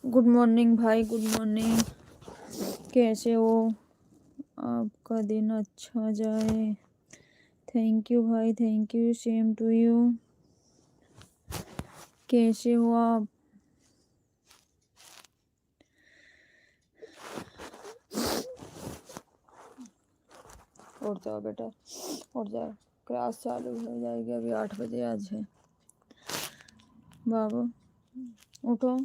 Good morning भाई, good morning. कैसे हो? आपका दिन अच्छा जाए। थैंक यू भाई, thank you, same to you. कैसे हो आप? उठ जाओ बेटा, उठ जाओ। क्लास चालू हो जाएगी अभी 8 बजे आज है। बाबू उठो।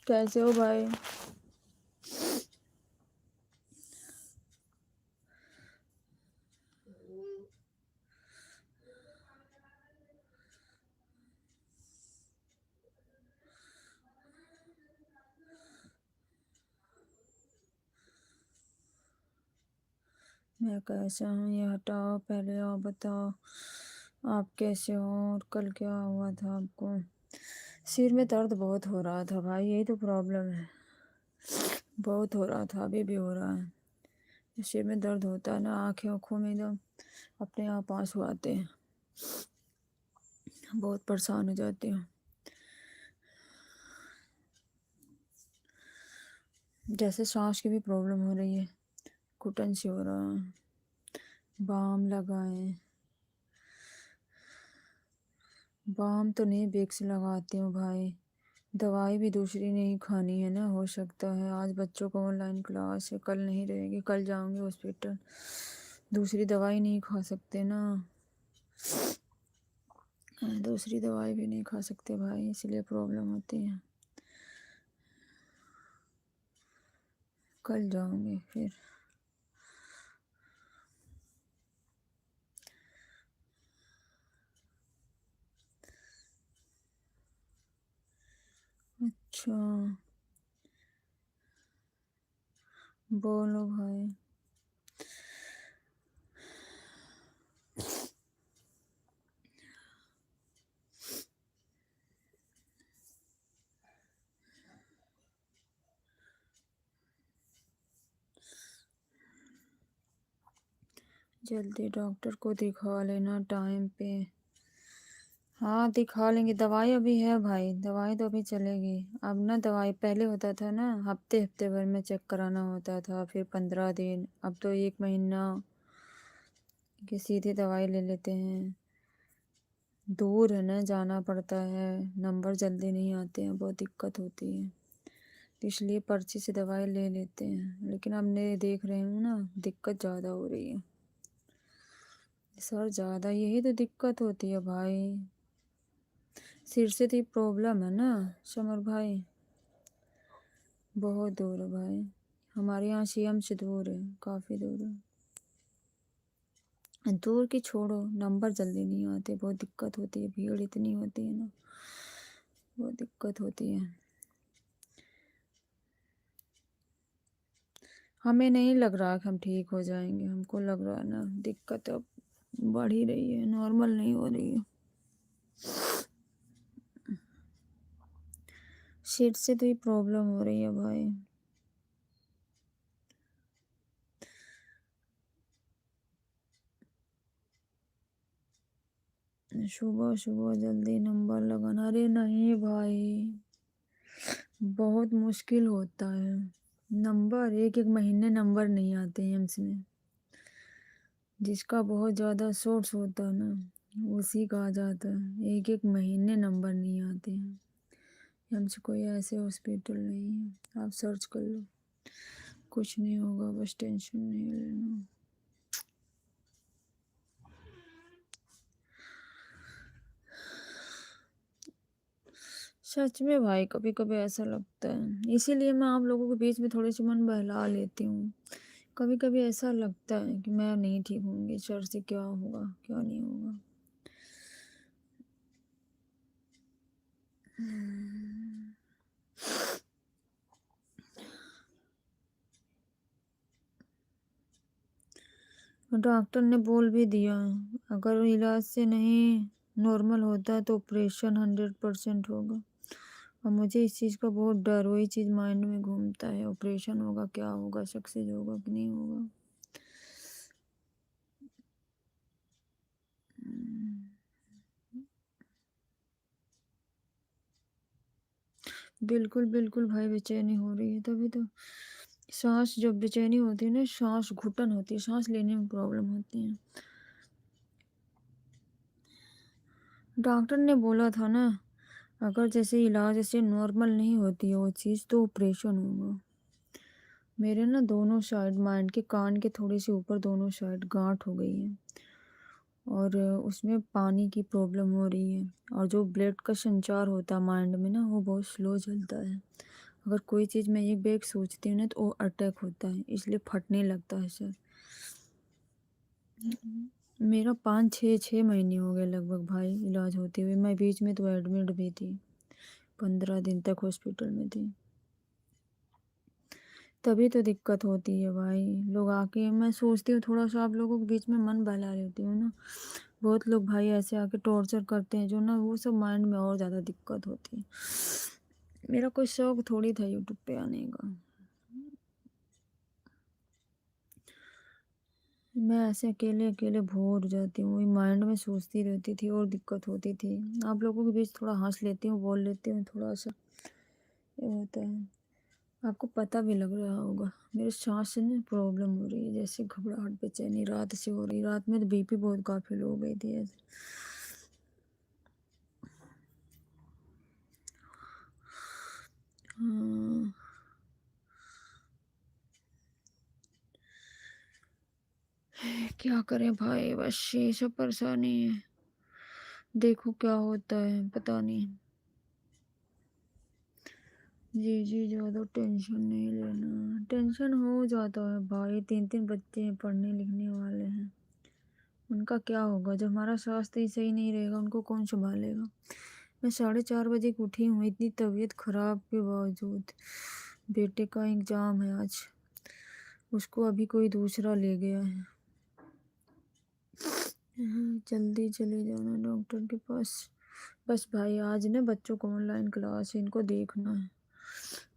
कैसे हो भाई? मैं कैसा हूँ ये हटाओ, पहले आप बताओ आप कैसे हो और कल क्या हुआ था आपको? सिर में दर्द बहुत हो रहा था भाई, यही तो प्रॉब्लम है। बहुत हो रहा था, अभी भी हो रहा है। सिर में दर्द होता है ना, आँखें आँखों में एकदम अपने आप आंसू आते हैं। बहुत परेशान हो जाती हूँ। जैसे सांस की भी प्रॉब्लम हो रही है, घुटन से हो रहा है। बाम लगाएं। बाम तो नहीं, विक्स लगाती हूँ भाई। दवाई भी दूसरी नहीं खानी है ना, हो सकता है आज बच्चों को ऑनलाइन क्लास है, कल नहीं रहेगी, कल जाऊंगी हॉस्पिटल। दूसरी दवाई नहीं खा सकते ना, दूसरी दवाई भी नहीं खा सकते भाई, इसलिए प्रॉब्लम होती है। कल जाऊंगी फिर। अच्छा, बोलो भाई। जल्दी डॉक्टर को दिखा लेना टाइम पे। हाँ दिखा लेंगे, दवाई अभी है भाई, दवाई तो अभी चलेगी। अब ना दवाई पहले होता था ना, हफ्ते हफ्ते भर में चेक कराना होता था, फिर 15 दिन, अब तो 1 महीना की सीधी दवाई ले लेते हैं। दूर है ना, जाना पड़ता है, नंबर जल्दी नहीं आते हैं, बहुत दिक्कत होती है। तो इसलिए पर्ची से दवाई ले लेते हैं, लेकिन अब मैं देख रही हूँ ना, दिक्कत ज़्यादा हो रही है सर, ज़्यादा यही तो दिक्कत होती है भाई। सिर से तो ये प्रॉब्लम है ना समर भाई, बहुत दूर है भाई। हमारे यहाँ सीएम से दूर है, काफ़ी दूर है। दूर की छोड़ो, नंबर जल्दी नहीं आते, बहुत दिक्कत होती है, भीड़ इतनी होती है ना, बहुत दिक्कत होती है। हमें नहीं लग रहा कि हम ठीक हो जाएंगे, हमको लग रहा है ना दिक्कत अब बढ़ ही रही है, नॉर्मल नहीं हो रही है। सिर से तो ये प्रॉब्लम हो रही है भाई। सुबह सुबह जल्दी नंबर लगाना, अरे नहीं भाई, बहुत मुश्किल होता है। नंबर एक एक महीने नंबर नहीं आते हैं एम्स में। जिसका बहुत ज़्यादा सोर्स होता है ना, उसी का आ जाता है। एक एक महीने नंबर नहीं आते हैं। एम्स कोई ऐसे हॉस्पिटल नहीं है, आप सर्च कर लो, कुछ नहीं होगा, बस टेंशन नहीं लेना। सच में भाई, कभी कभी ऐसा लगता है, इसीलिए मैं आप लोगों के बीच में थोड़ी सी मन बहला लेती हूँ। कभी कभी ऐसा लगता है कि मैं नहीं ठीक होंगी, सर से क्या होगा क्या नहीं होगा। डॉक्टर ने बोल भी दिया, अगर इलाज से नहीं नॉर्मल होता है तो ऑपरेशन 100% होगा। और मुझे इस चीज़ का बहुत डर, वही चीज़ माइंड में घूमता है, ऑपरेशन होगा, क्या होगा, सक्सेस होगा कि नहीं होगा। बिल्कुल बिल्कुल भाई, बेचैनी हो रही है तभी तो। सांस जब बेचैनी होती है ना, सांस घुटन होती है, सांस लेने में प्रॉब्लम होती है। डॉक्टर ने बोला था ना, अगर जैसे इलाज जैसे नॉर्मल नहीं होती है वो चीज़, तो ऑपरेशन होगा। मेरे ना दोनों साइड माइंड के कान के थोड़ी सी ऊपर दोनों साइड गांठ हो गई है, और उसमें पानी की प्रॉब्लम हो रही है, और जो ब्लड का संचार होता है माइंड में ना, वो बहुत स्लो चलता है। अगर कोई चीज़ मैं एक बैग सोचती हूँ ना, तो वो अटैक होता है, इसलिए फटने लगता है सर। मेरा 5-6 महीने हो गए लगभग भाई इलाज होते हुए। मैं बीच में तो एडमिट भी थी, 15 दिन तक हॉस्पिटल में थी। तभी तो दिक्कत होती है भाई। लोग आके, मैं सोचती हूँ थोड़ा सा आप लोगों के बीच में मन बहला लेती हूँ ना। बहुत लोग भाई ऐसे आके टॉर्चर करते हैं जो ना, वो सब माइंड में और ज़्यादा दिक्कत होती है। मेरा कोई शौक थोड़ी था यूट्यूब पे आने का। मैं ऐसे अकेले अकेले बोर हो जाती हूँ, वही माइंड में सोचती रहती थी और दिक्कत होती थी। आप लोगों के बीच थोड़ा हंस लेती हूँ, बोल लेती हूँ थोड़ा सा, ये होता है। आपको पता भी लग रहा होगा, मेरे सांस से ना प्रॉब्लम हो रही है, जैसे घबराहट बेचैनी रात से हो रही। रात में तो बीपी बहुत काफी लो हो गई थी ऐसे। हाँ, क्या करें भाई, बस ये सब परेशानी है। देखो क्या होता है, पता नहीं। जी जी, ज़्यादा टेंशन नहीं लेना। टेंशन हो जाता है भाई, 3-3 बच्चे हैं, पढ़ने लिखने वाले हैं। उनका क्या होगा जब हमारा स्वास्थ्य ही सही नहीं रहेगा, उनको कौन संभालेगा। मैं 4:30 बजे की उठी हूँ, इतनी तबीयत खराब के बावजूद। बेटे का एग्जाम है आज, उसको अभी कोई दूसरा ले गया है। जल्दी चले जाना डॉक्टर के पास। बस भाई, आज ना बच्चों को ऑनलाइन क्लास है, इनको देखना है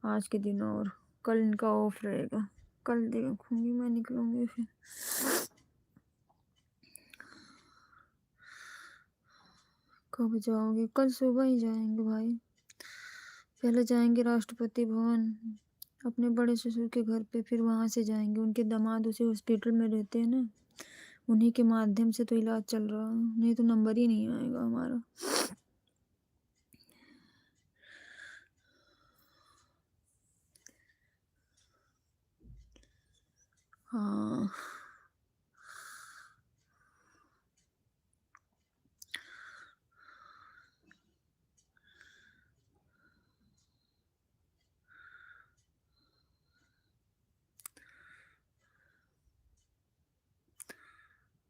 आज के दिन, और कल इनका ऑफ रहेगा। कल देखूंगी, मैं निकलूंगी फिर। कब जाओगे? कल सुबह ही जाएंगे भाई। पहले जाएंगे राष्ट्रपति भवन, अपने बड़े ससुर के घर पे, फिर वहां से जाएंगे। उनके दामाद उसी हॉस्पिटल में रहते हैं ना, उन्हीं के माध्यम से तो इलाज चल रहा है, नहीं तो नंबर ही नहीं आएगा हमारा। हाँ,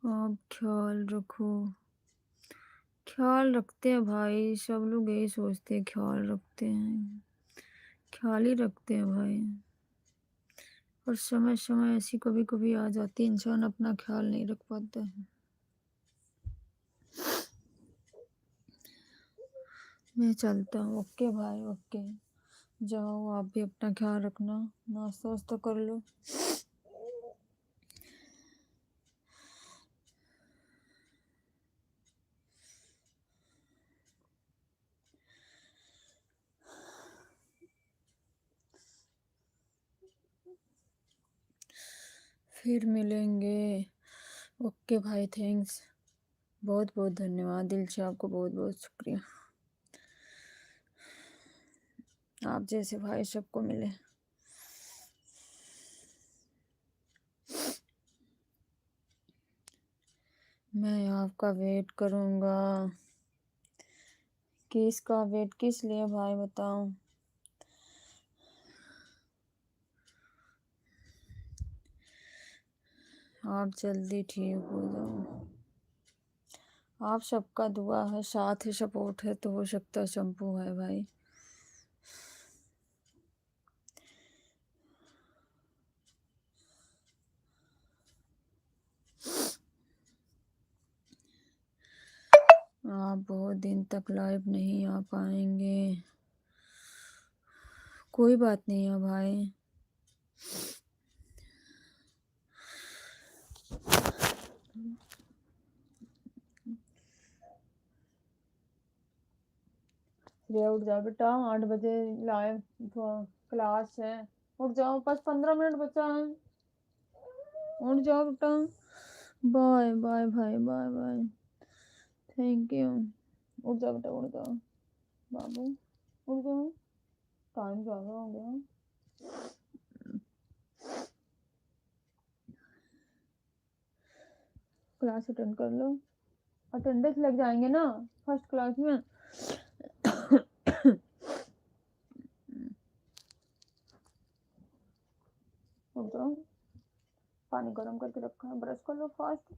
आप ख्याल रखो। ख्याल रखते हैं भाई, सब लोग यही सोचते हैं, ख्याल रखते हैं। ख्याल ही रखते हैं भाई, और समय समय ऐसी कभी कभी आ जाती है, इंसान अपना ख्याल नहीं रख पाता है। मैं चलता हूँ, ओके भाई, ओके। जाओ, आप भी अपना ख्याल रखना, नाश्ता वास्ता कर लो। फिर मिलेंगे। ओके भाई, थैंक्स। बहुत बहुत धन्यवाद, दिल से आपको बहुत बहुत शुक्रिया। आप जैसे भाई सबको मिले। मैं आपका वेट करूँगा। किसका वेट किस लिए भाई, बताओ। आप जल्दी ठीक हो जाओ। आप सबका दुआ है, साथ है, सपोर्ट है, तो हो सकता है संभव है भाई। आप बहुत दिन तक लाइव नहीं आ पाएंगे, कोई बात नहीं है भाई। रे उठ जाओ बेटा, 8 बजे लाए तो क्लास है। उठ जाओ, बस 15 मिनट बचा है। उठ जाओ बेटा। बाय बाय भाई, बाय बाय। Thank you. उठ जाओ बेटा, उठ जाओ बाबू, उठ जाओ। टाइम ज़्यादा हो गया। क्लास अटेंड कर लो, अटेंडेंस लग जाएंगे ना फर्स्ट क्लास में। उठ जाओ, पानी गर्म करके रखा है, ब्रश कर लो फास्ट।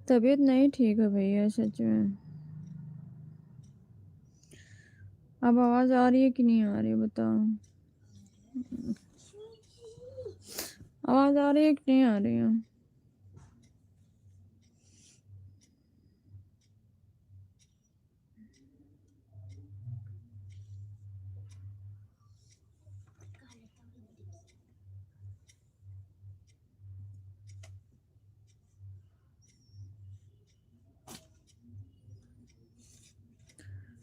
तबीयत नहीं ठीक है भैया सच में। अब आवाज आ रही है कि नहीं आ रही है बताओ। आवाज आ रही है कि नहीं आ रही है।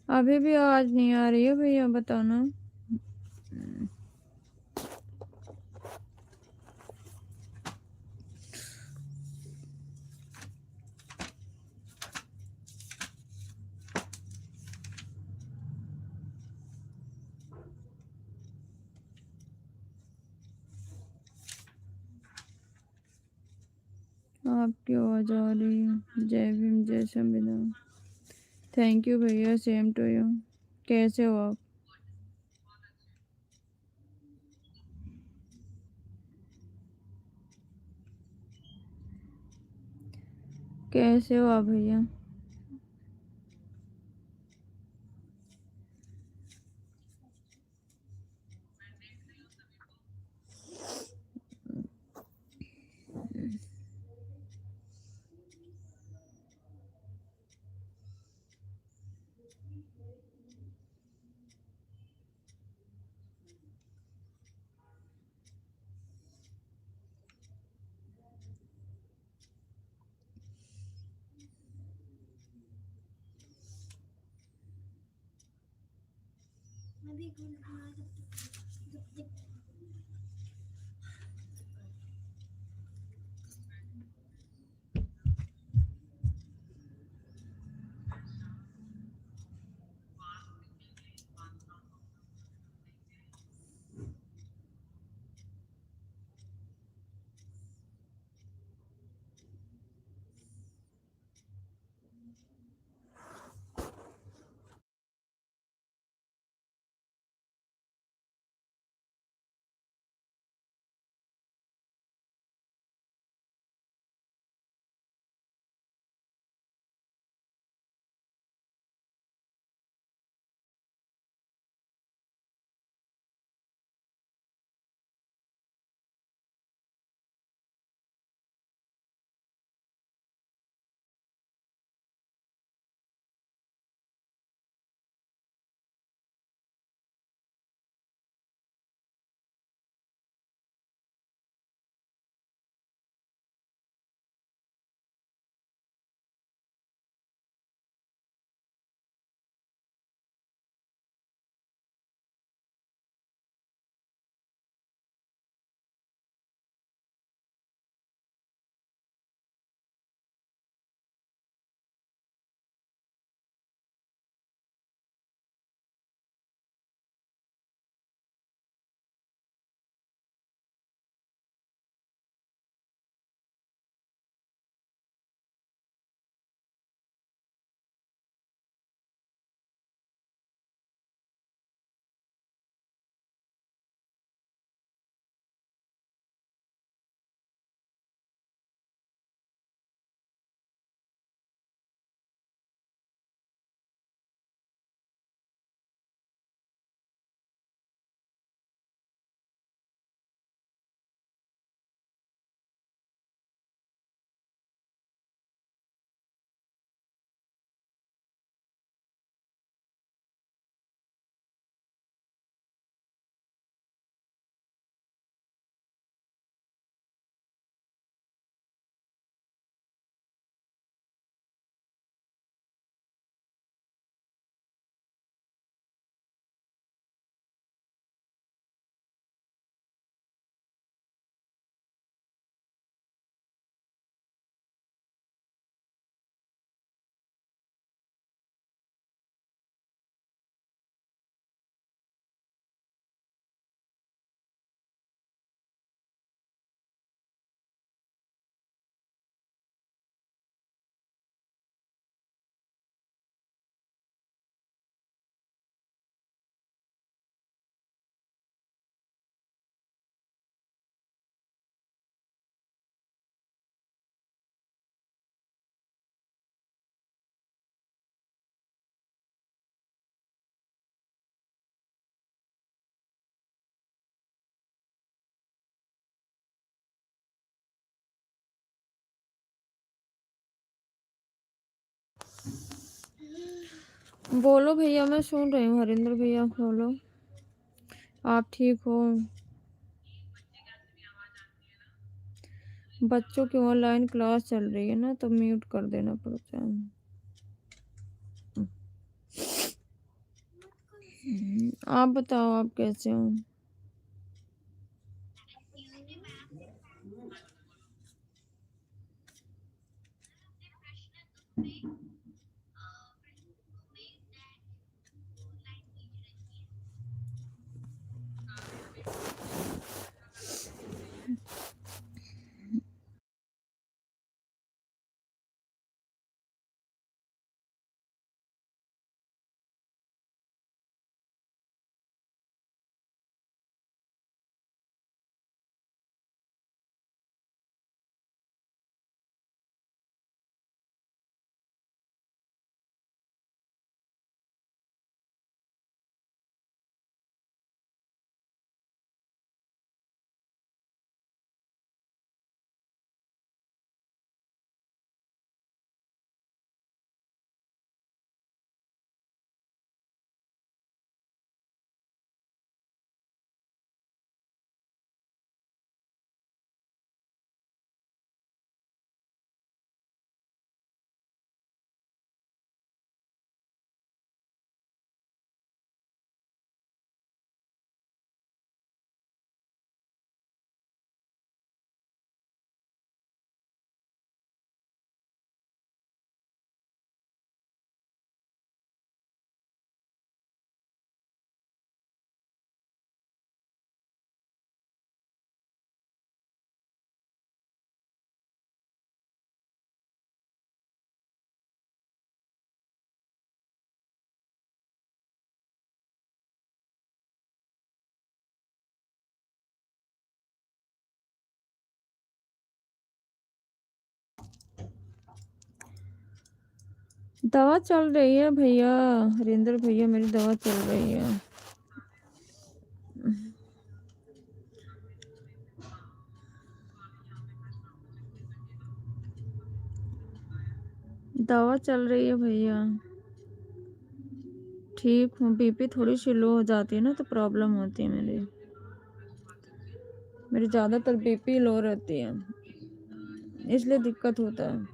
अभी भी आवाज नहीं आ रही है भैया बताओ ना। आपकी आवाज आ रही है। जय भीम जय संविधान। थैंक यू भैया सेम टू यू। कैसे हो आप। कैसे हो आप भैया। बोलो भैया, मैं सुन रही हूँ। हरिंदर भैया बोलो, आप ठीक हो? बच्चों की ऑनलाइन क्लास चल रही है ना, तो म्यूट कर देना पड़ता है। आप बताओ, आप कैसे हो? दवा चल रही है भैया, हरिंदर भैया, मेरी दवा चल रही है। दवा चल रही है भैया। ठीक हूँ, बीपी थोड़ी सी लो हो जाती है ना, तो प्रॉब्लम होती है मेरी। मेरी ज़्यादातर बीपी लो रहती है, इसलिए दिक्कत होता है।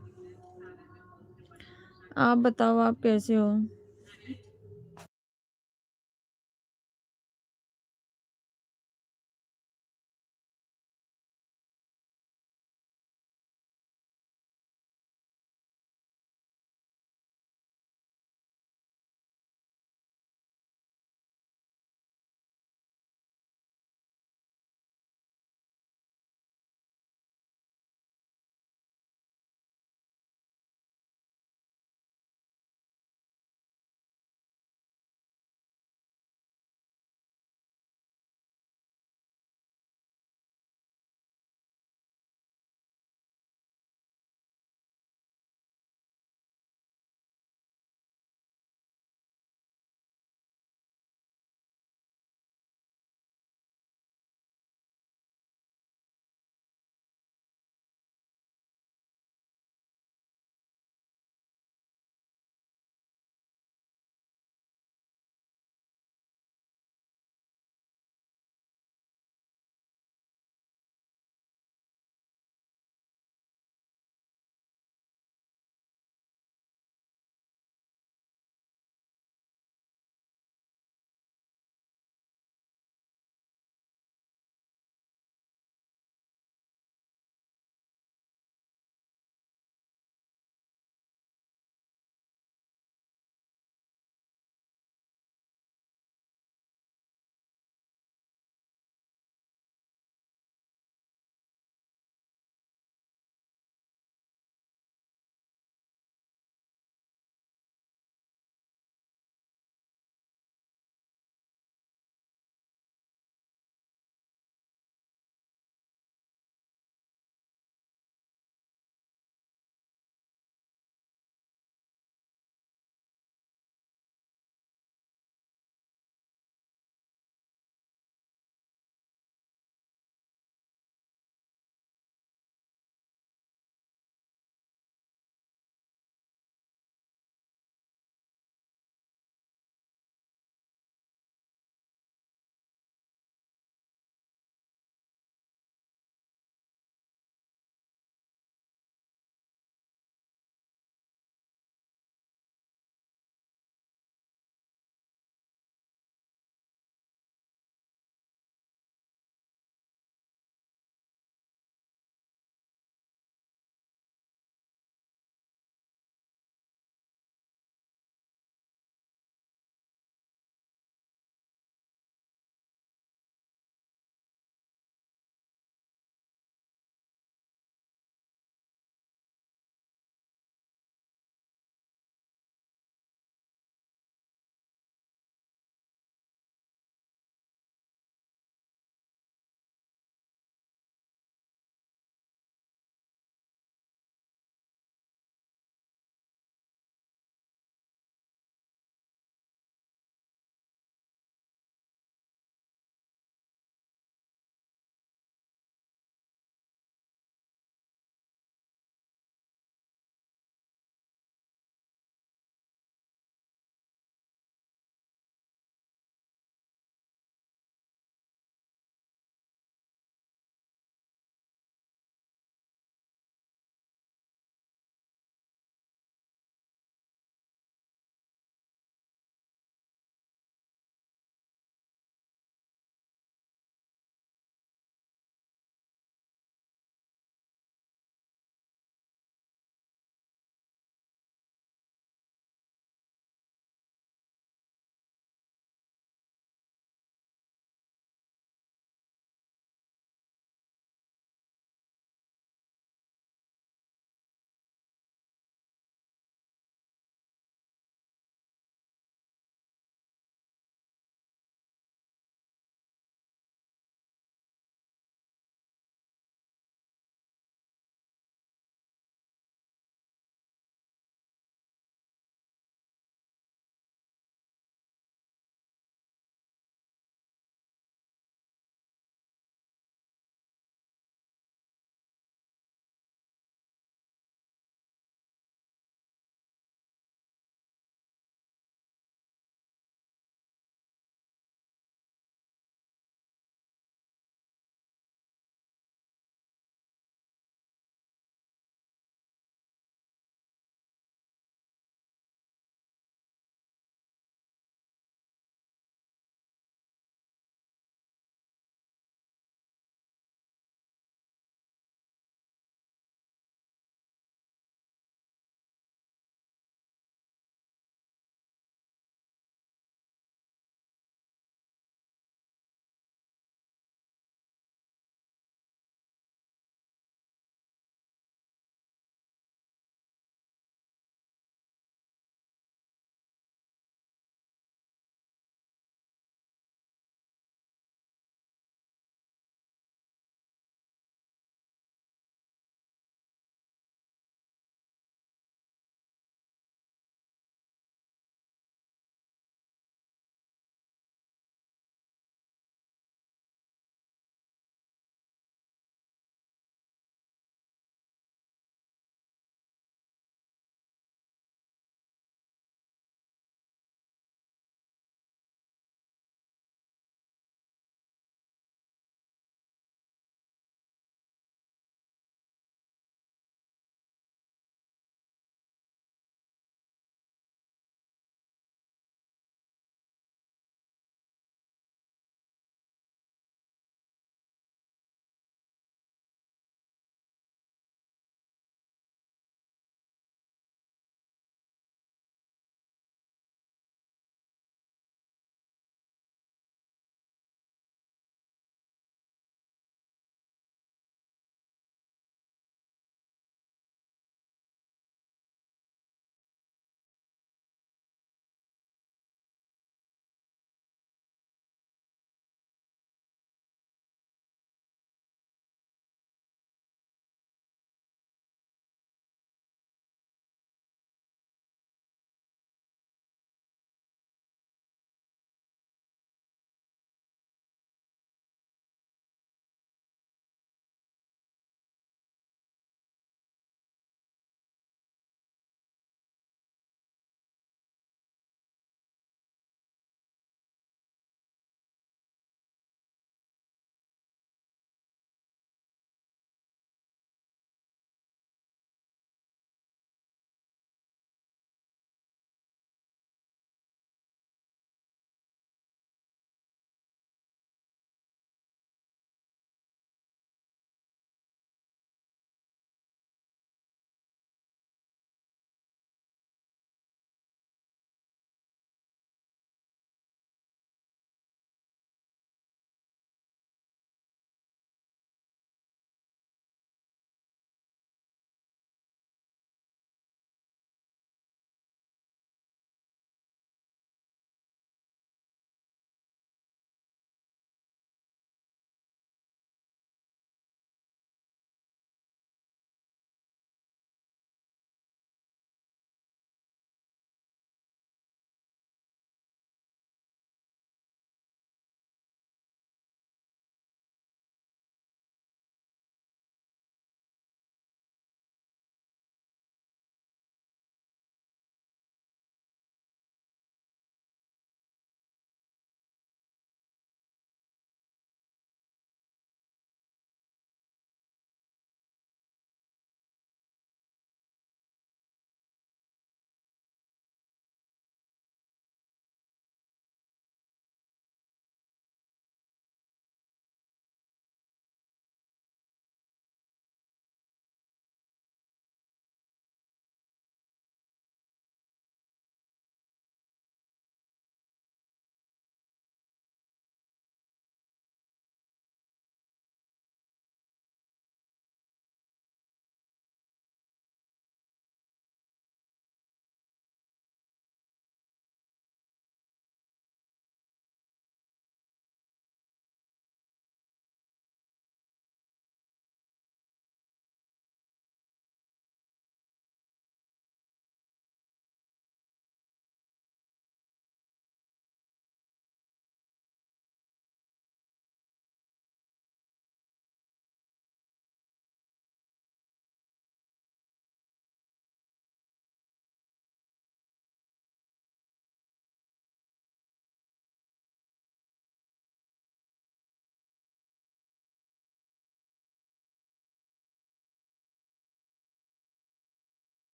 आप बताओ, आप कैसे हो?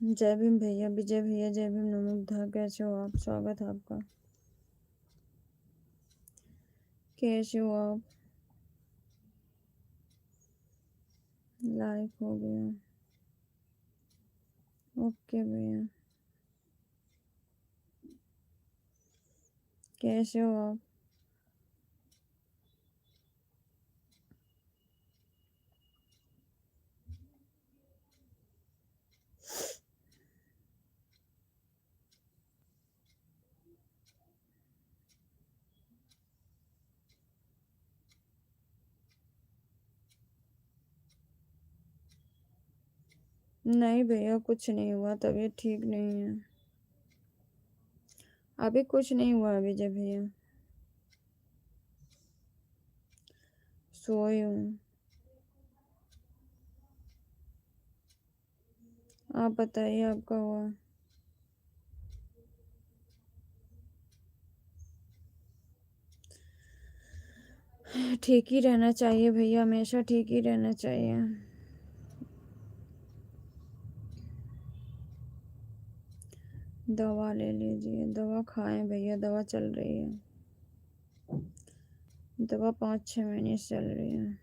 जय भीम भैया, विजय भैया, जय भीम नमुग्धा, कैसे हो आप? स्वागत है आपका। कैसे हो आप? लाइक हो गया। ओके भैया, कैसे हो आप? नहीं भैया, कुछ नहीं हुआ, तबीयत ठीक नहीं है। अभी कुछ नहीं हुआ विजय भैया, सोई हूँ। आप बताइए, आपका हुआ? ठीक ही रहना चाहिए भैया, हमेशा ठीक ही रहना चाहिए। दवा ले लीजिए, दवा खाएं भैया, दवा चल रही है। दवा 5-6 महीने से चल रही है।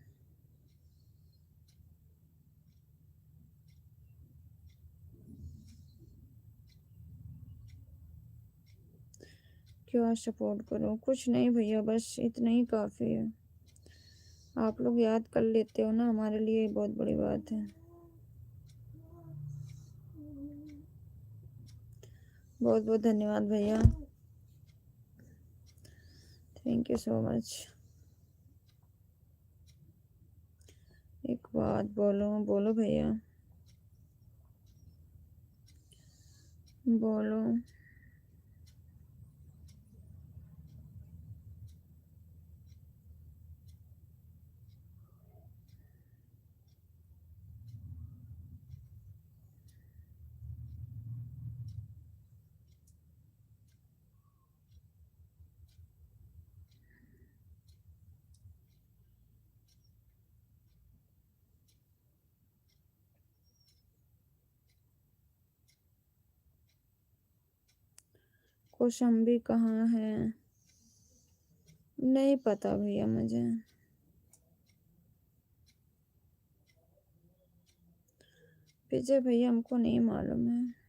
क्या सपोर्ट करूं? कुछ नहीं भैया, बस इतना ही काफ़ी है। आप लोग याद कर लेते हो ना, हमारे लिए बहुत बड़ी बात है। बहुत बहुत धन्यवाद भैया, थैंक यू सो मच। एक बात बोलो, बोलो भैया, बोलो। कौशाम्बी कहाँ है? नहीं पता भैया मुझे। विजय भैया, हमको नहीं मालूम है।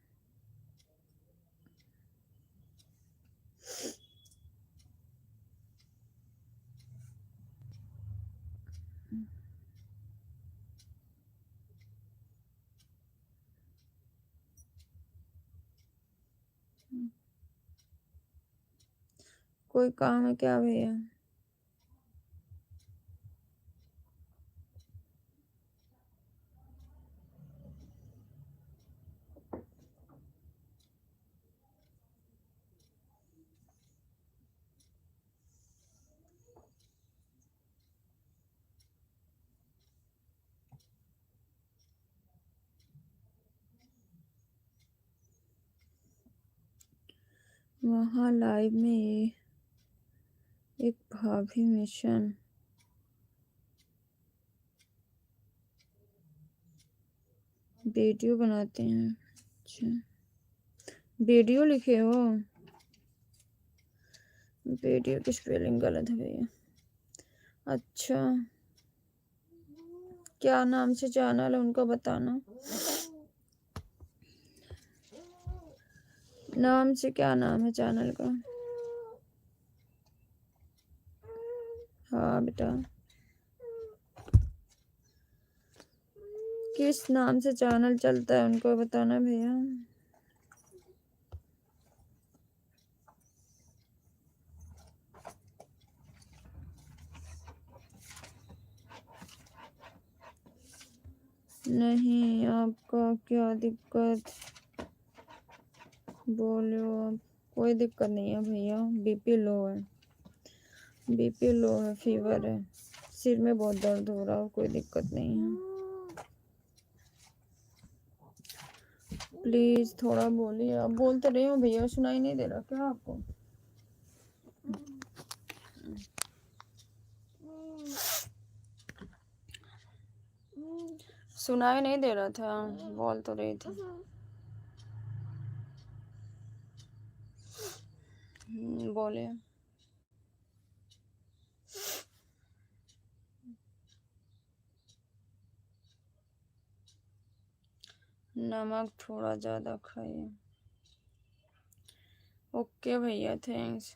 कोई काम है क्या भैया? वहाँ लाइव में एक भाभी मिशन वीडियो बनाते हैं। अच्छा, वीडियो लिखे हो? वीडियो की स्पेलिंग गलत है भैया। अच्छा, क्या नाम से चैनल है उनका बताना। नाम से क्या नाम है चैनल का? हाँ बेटा, किस नाम से चैनल चलता है उनको बताना भैया। नहीं, आपका क्या दिक्कत? बोलो आप। कोई दिक्कत नहीं है भैया, बीपी लो है, बीपी लो है, फीवर है, सिर में बहुत दर्द हो रहा है, कोई दिक्कत नहीं है। प्लीज थोड़ा बोलिए, आप बोलते रहे हो भैया, सुनाई नहीं दे रहा क्या आपको? सुनाई नहीं दे रहा था, बोल तो रही थी। बोले। नमक थोड़ा ज़्यादा खाइए। ओके भैया, थैंक्स।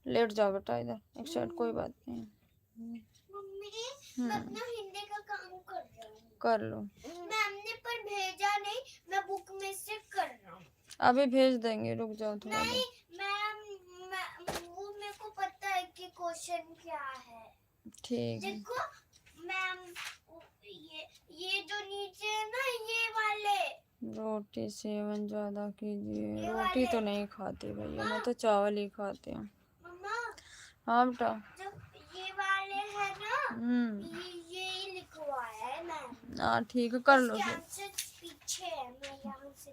लेट जाओ बेटा, इधर एक साइड, कोई बात नहीं। मम्मी, मैं अपना हिंदी का काम कर रहा हूँ। कर लो। मैम ने पर भेजा नहीं, मैं बुक में से कर रहा हूँ। अभी भेज देंगे, रुक जाओ थोड़ा। नहीं मैम, वो मेरे को पता है कि क्वेश्चन क्या है। ठीक। देखो मैम, ये जो नीचे है ना, ये वाले। रोटी सेवन ज़्यादा कीजिए। रोटी तो नहीं खाती भैया, मैं तो चावल ही खाती हूँ। मम्मा, हाँ बेटा। जो ये वाले है ना, ये लिखवाया है मैम। हाँ ठीक है, कर लो फिर। आंसर पीछे है, मैं यहाँ से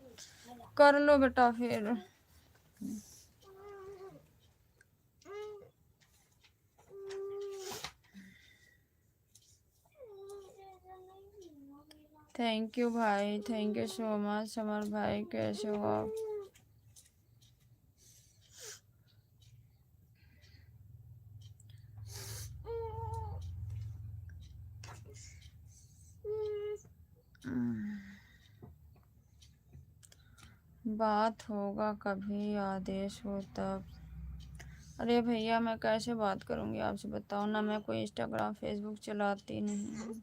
कर लो बेटा फिर। थैंक यू भाई, thank you so much. Summer भाई कैसे हो आप? बात होगा कभी, आदेश हो तब। अरे भैया मैं कैसे बात करूँगी आपसे, बताओ ना। मैं कोई इंस्टाग्राम फेसबुक चलाती नहीं,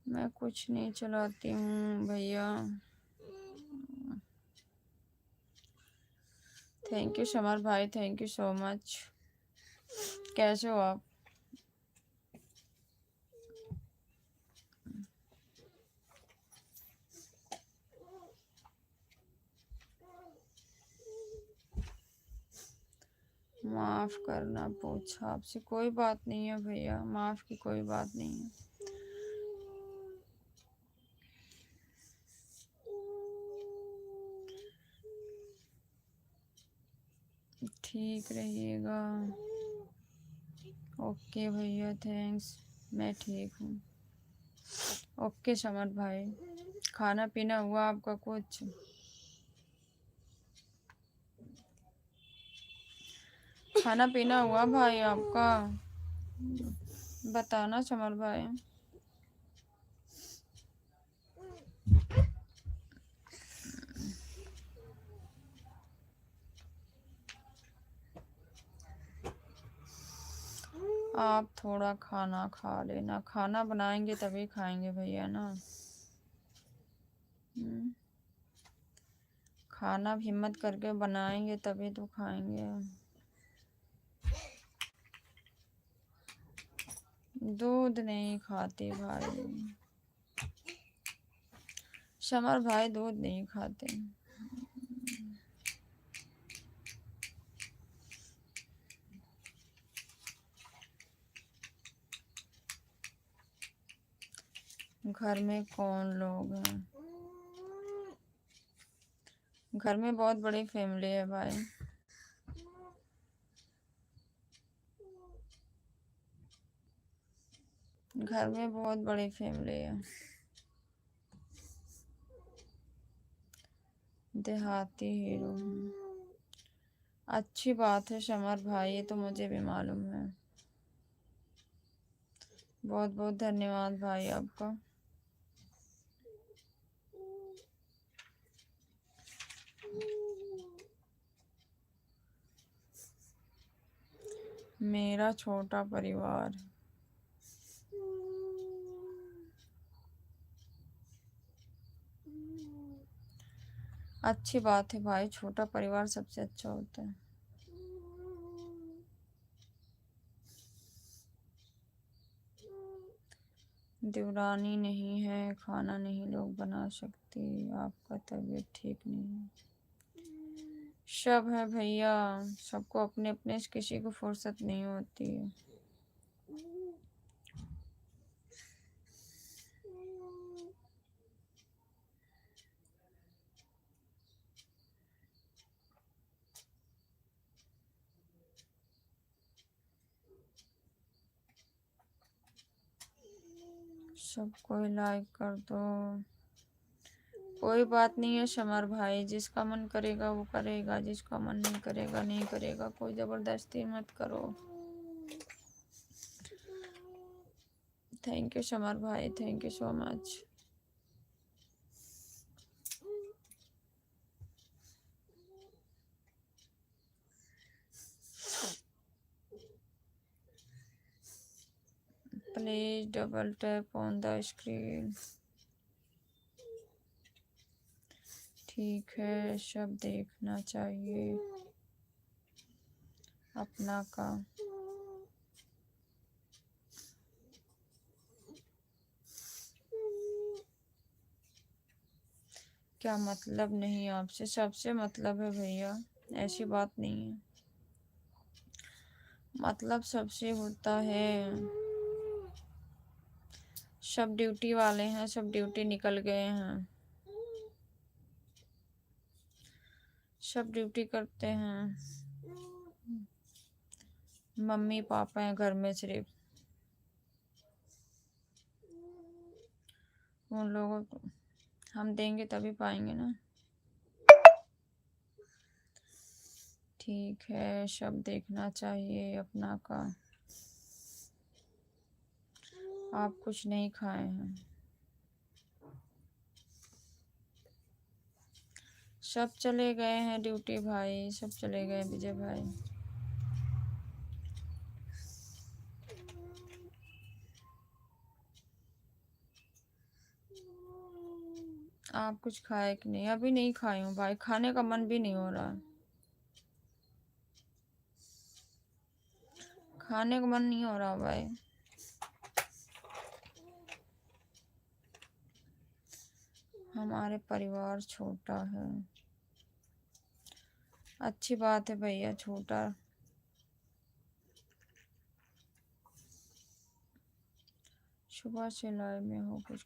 मैं कुछ नहीं चलाती हूँ भैया। थैंक यू समर भाई, थैंक यू सो मच। कैसे हो आप? माफ़ करना पूछा आपसे, कोई बात नहीं है भैया, माफ़ की कोई बात नहीं है। ठीक रहिएगा। ओके भैया, थैंक्स। मैं ठीक हूँ। ओके समर भाई। खाना पीना हुआ आपका कुछ? खाना पीना हुआ भाई आपका? बताना समर भाई। आप थोड़ा खाना खा लेना, खाना बनाएंगे तभी खाएंगे भैया ना। खाना भी हिम्मत करके बनाएंगे तभी तो खाएंगे। दूध नहीं खाते भाई, समर भाई दूध नहीं खाते। घर में कौन लोग हैं? घर में बहुत बड़ी फैमिली है भाई। घर में बहुत बड़ी फैमिली है। देहाती हीरो हूँ। अच्छी बात है समर भाई, ये तो मुझे भी मालूम है। बहुत बहुत धन्यवाद भाई आपका। मेरा छोटा परिवार। अच्छी बात है भाई, छोटा परिवार सबसे अच्छा होता है। देवरानी नहीं है, खाना नहीं लोग बना सकती, आपका तबीयत ठीक नहीं है। सब है भैया, सबको अपने अपने, किसी को फुर्सत नहीं होती है। सबको लाइक कर दो। कोई बात नहीं है समर भाई, जिसका मन करेगा वो करेगा, जिसका मन नहीं करेगा नहीं करेगा, कोई जबरदस्ती मत करो। थैंक यू समर भाई, thank you so much. Please double tap on the screen. ठीक है, सब देखना चाहिए अपना का। क्या मतलब नहीं आपसे? सबसे मतलब है भैया, ऐसी बात नहीं है। मतलब सबसे होता है। सब ड्यूटी वाले हैं, सब ड्यूटी निकल गए हैं, सब ड्यूटी करते हैं। मम्मी पापा हैं घर में सिर्फ। उन लोगों को हम देंगे तभी पाएंगे ना। ठीक है, सब देखना चाहिए अपना का। आप कुछ नहीं खाए हैं? सब चले गए हैं ड्यूटी भाई, सब चले गए विजय भाई। आप कुछ खाए कि नहीं? अभी नहीं खाई हूँ भाई, खाने का मन भी नहीं हो रहा। खाने का मन नहीं हो रहा भाई। हमारे परिवार छोटा है। अच्छी बात है भैया, छोटा। सुबह से लाइव में हो, कुछ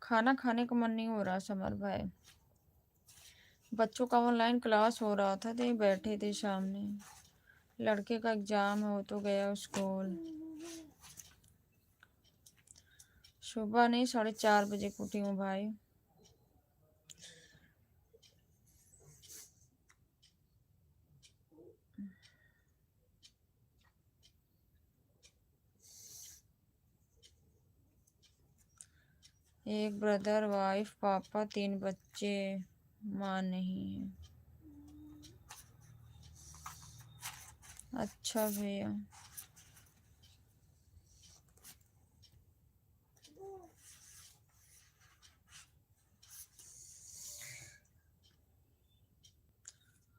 खाना खाने का मन नहीं हो रहा समर भाई। बच्चों का ऑनलाइन क्लास हो रहा था, तो बैठे थे सामने। लड़के का एग्जाम है, वो तो गया स्कूल। सुबह नहीं, 4:30 बजे को उठी हूँ भाई। एक ब्रदर, वाइफ, पापा, 3 बच्चे, माँ नहीं है। अच्छा भैया।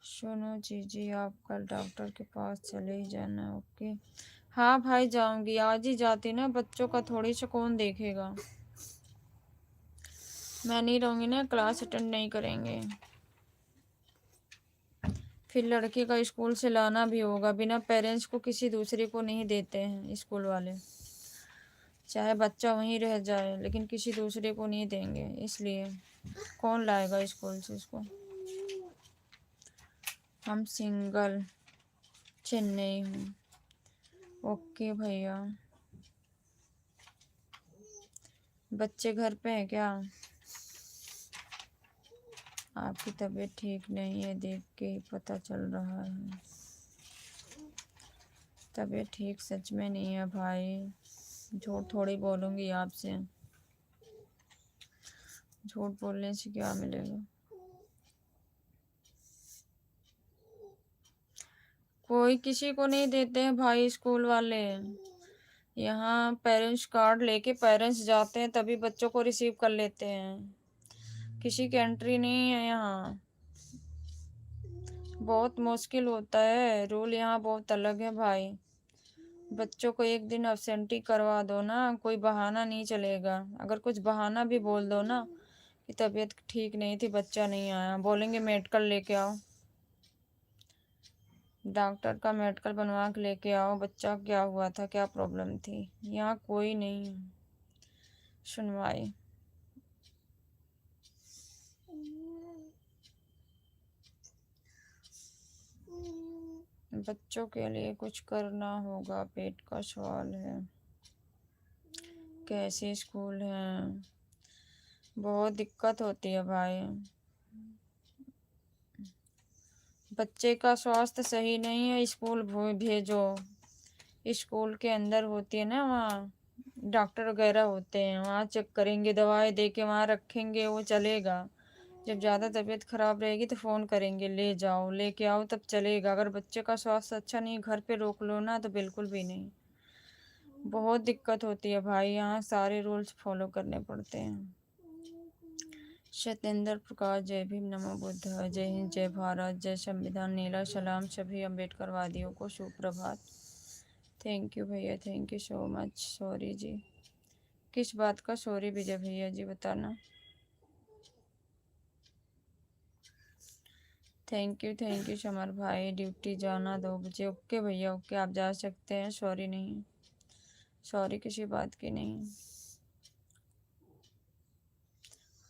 सुनो जीजी, आप कल डॉक्टर के पास चले ही जाना, ओके? हाँ भाई जाऊंगी, आज ही जाती ना, बच्चों का थोड़ी सा कौन देखेगा। मैं नहीं रहूंगी ना, क्लास अटेंड नहीं करेंगे। फिर लड़के का स्कूल से लाना भी होगा, बिना पेरेंट्स को किसी दूसरे को नहीं देते हैं स्कूल वाले। चाहे बच्चा वहीं रह जाए लेकिन किसी दूसरे को नहीं देंगे, इसलिए कौन लाएगा स्कूल से इसको। हम सिंगल, चेन्नई हूँ। ओके भैया। बच्चे घर पे हैं क्या? आपकी तबीयत ठीक नहीं है, देख के ही पता चल रहा है। तबीयत ठीक सच में नहीं है भाई, झूठ थोड़ी बोलूँगी आपसे। झूठ बोलने से क्या मिलेगा? कोई किसी को नहीं देते हैं भाई स्कूल वाले। यहाँ पेरेंट्स कार्ड लेके पेरेंट्स जाते हैं तभी बच्चों को रिसीव कर लेते हैं। किसी की एंट्री नहीं है यहाँ। बहुत मुश्किल होता है, रूल यहाँ बहुत अलग है भाई। बच्चों को एक दिन अब्सेंटी करवा दो ना, कोई बहाना नहीं चलेगा। अगर कुछ बहाना भी बोल दो ना कि तबीयत ठीक नहीं थी, बच्चा नहीं आया, बोलेंगे मेडिकल लेके आओ, डॉक्टर का मेडिकल बनवा के लेके आओ, बच्चा क्या हुआ था, क्या प्रॉब्लम थी। यहाँ कोई नहीं सुनवाई। बच्चों के लिए कुछ करना होगा, पेट का सवाल है। कैसे स्कूल हैं, बहुत दिक्कत होती है भाई। बच्चे का स्वास्थ्य सही नहीं है, स्कूल भेजो। स्कूल के अंदर होती है ना, वहाँ डॉक्टर वगैरह होते हैं, वहाँ चेक करेंगे, दवाई दे के वहाँ रखेंगे, वो चलेगा। जब ज़्यादा तबीयत खराब रहेगी तो फ़ोन करेंगे, ले जाओ लेके आओ, तब चलेगा। अगर बच्चे का स्वास्थ्य अच्छा नहीं, घर पे रोक लो ना, तो बिल्कुल भी नहीं। बहुत दिक्कत होती है भाई, यहाँ सारे रूल्स फॉलो करने पड़ते हैं। सत्येंद्र प्रकाश, जय भीम, नमो बुद्ध, जय हिंद, जय भारत, जय संविधान, नीला सलाम सभी अम्बेडकरवादियों को सुप्रभात। थैंक यू भैया, thank you so much. Sorry ji, किस बात का सॉरी विजय भैया जी, बताना। थैंक यू समर भाई, ड्यूटी जाना 2 बजे। ओके भैया ओके, आप जा सकते हैं, सॉरी नहीं, सॉरी किसी बात की नहीं।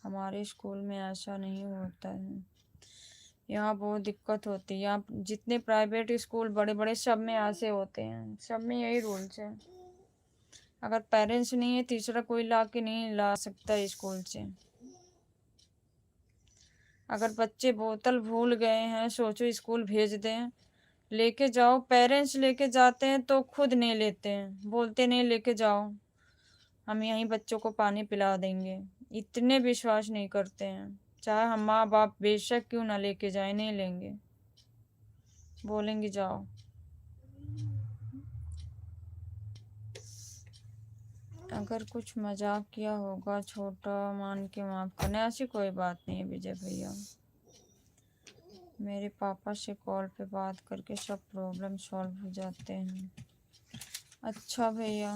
हमारे स्कूल में ऐसा नहीं होता है, यहाँ बहुत दिक्कत होती है। यहाँ जितने प्राइवेट स्कूल बड़े बड़े सब में ऐसे होते हैं, सब में यही रूल्स है। अगर पेरेंट्स नहीं है, तीसरा कोई ला के नहीं ला सकता स्कूल से। अगर बच्चे बोतल भूल गए हैं, सोचो स्कूल भेज दें, लेके जाओ, पेरेंट्स लेके जाते हैं तो खुद नहीं लेते हैं, बोलते नहीं लेके जाओ, हम यहीं बच्चों को पानी पिला देंगे। इतने विश्वास नहीं करते हैं, चाहे हम माँ बाप बेशक क्यों ना लेके जाए, नहीं लेंगे, बोलेंगे जाओ। अगर कुछ मजाक किया होगा, छोटा मान के माफ करना, ऐसी कोई बात नहीं है विजय भैया। मेरे पापा से कॉल पे बात करके सब प्रॉब्लम सॉल्व हो जाते हैं। अच्छा भैया,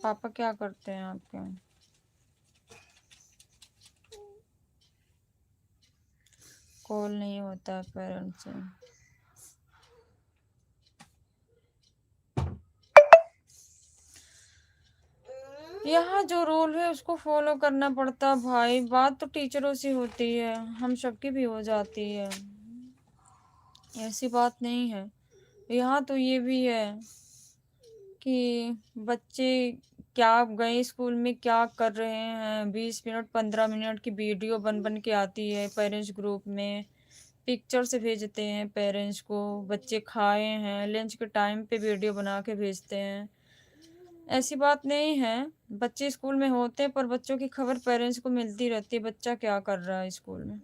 पापा क्या करते हैं आपके? कॉल नहीं होता है पेरेंट्स से। यहाँ जो रूल है उसको फॉलो करना पड़ता भाई। बात तो टीचरों से होती है, हम सबकी भी हो जाती है, ऐसी बात नहीं है। यहाँ तो ये भी है कि बच्चे क्या गए स्कूल में क्या कर रहे हैं, 20 मिनट 15 मिनट की वीडियो बन बन के आती है पेरेंट्स ग्रुप में, पिक्चर से भेजते हैं पेरेंट्स को। बच्चे खाए हैं, लंच के टाइम पे वीडियो बना के भेजते हैं। ऐसी बात नहीं है, बच्चे स्कूल में होते हैं पर बच्चों की खबर पेरेंट्स को मिलती रहती है, बच्चा क्या कर रहा है स्कूल में।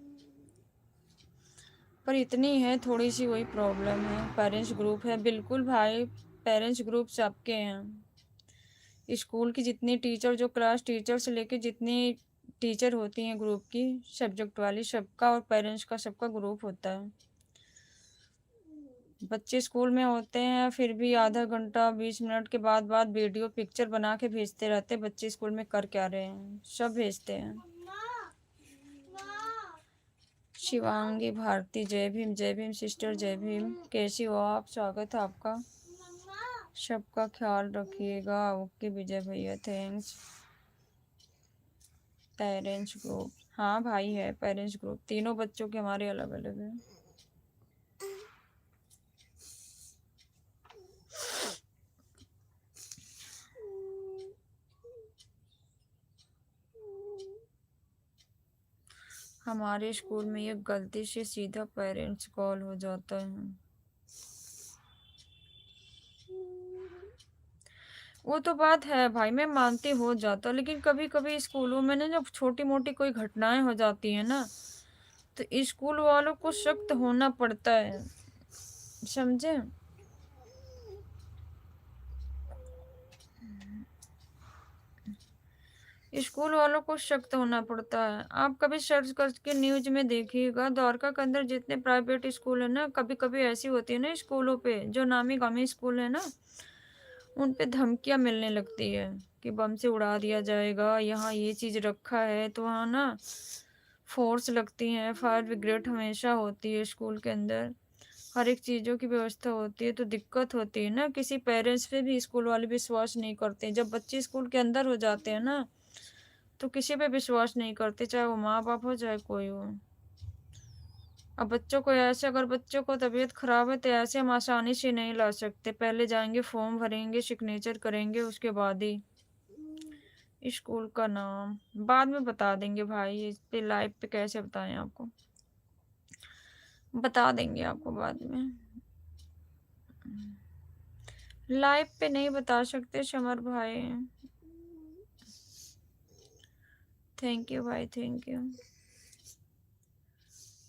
पर इतनी है थोड़ी सी वही प्रॉब्लम है, पेरेंट्स ग्रुप है, बिल्कुल भाई, पेरेंट्स ग्रुप सबके हैं। स्कूल की जितनी टीचर, जो क्लास टीचर से लेके जितनी टीचर होती हैं ग्रुप की, सब्जेक्ट वाली, सबका और पेरेंट्स का सबका ग्रुप होता है। बच्चे स्कूल में होते हैं फिर भी आधा घंटा 20 मिनट के बाद वीडियो पिक्चर बना के भेजते रहते, बच्चे स्कूल में कर क्या रहे हैं, सब भेजते हैं। शिवांगी भारती, जय भीम सिस्टर, जय भीम। कैसी हो आप? स्वागत है आपका। सबका ख्याल रखिएगा। ओके विजय भैया, थैंक्स। पेरेंट्स ग्रुप, हाँ भाई है पेरेंट्स ग्रुप, तीनों बच्चों के हमारे अलग अलग हैं। हमारे स्कूल में ये गलती से सीधा पेरेंट्स कॉल हो जाता है। वो तो बात है भाई, मैं मानती हो जाता, लेकिन कभी कभी स्कूलों में ना जब छोटी मोटी कोई घटनाएं हो जाती है ना, तो स्कूल वालों को सख्त होना पड़ता है, समझे। स्कूल वालों को सख्त होना पड़ता है। आप कभी सर्च करके न्यूज में देखिएगा, द्वारका के अंदर जितने प्राइवेट स्कूल है ना, कभी कभी ऐसी होती है ना स्कूलों पे, जो नामी गामी स्कूल है ना, उन पे धमकियां मिलने लगती है कि बम से उड़ा दिया जाएगा, यहाँ ये चीज रखा है, तो वहाँ ना फोर्स लगती है, फायर ब्रिगेड हमेशा होती है स्कूल के अंदर, हर एक चीज़ों की व्यवस्था होती है। तो दिक्कत होती है ना, किसी पेरेंट्स पे भी स्कूल वाले विश्वास नहीं करते। जब बच्चे स्कूल के अंदर हो जाते हैं ना, तो किसी पे विश्वास नहीं करते, चाहे वो माँ बाप हो चाहे कोई हो। अब बच्चों को ऐसे, अगर बच्चों को तबीयत खराब है तो ऐसे हम आसानी से नहीं ला सकते, पहले जाएंगे फॉर्म भरेंगे, सिग्नेचर करेंगे, उसके बाद ही स्कूल का नाम बाद में बता देंगे भाई, इस पे लाइव पे कैसे बताएं आपको, बता देंगे आपको बाद में, लाइव पे नहीं बता सकते समर भाई। थैंक यू भाई, थैंक यू।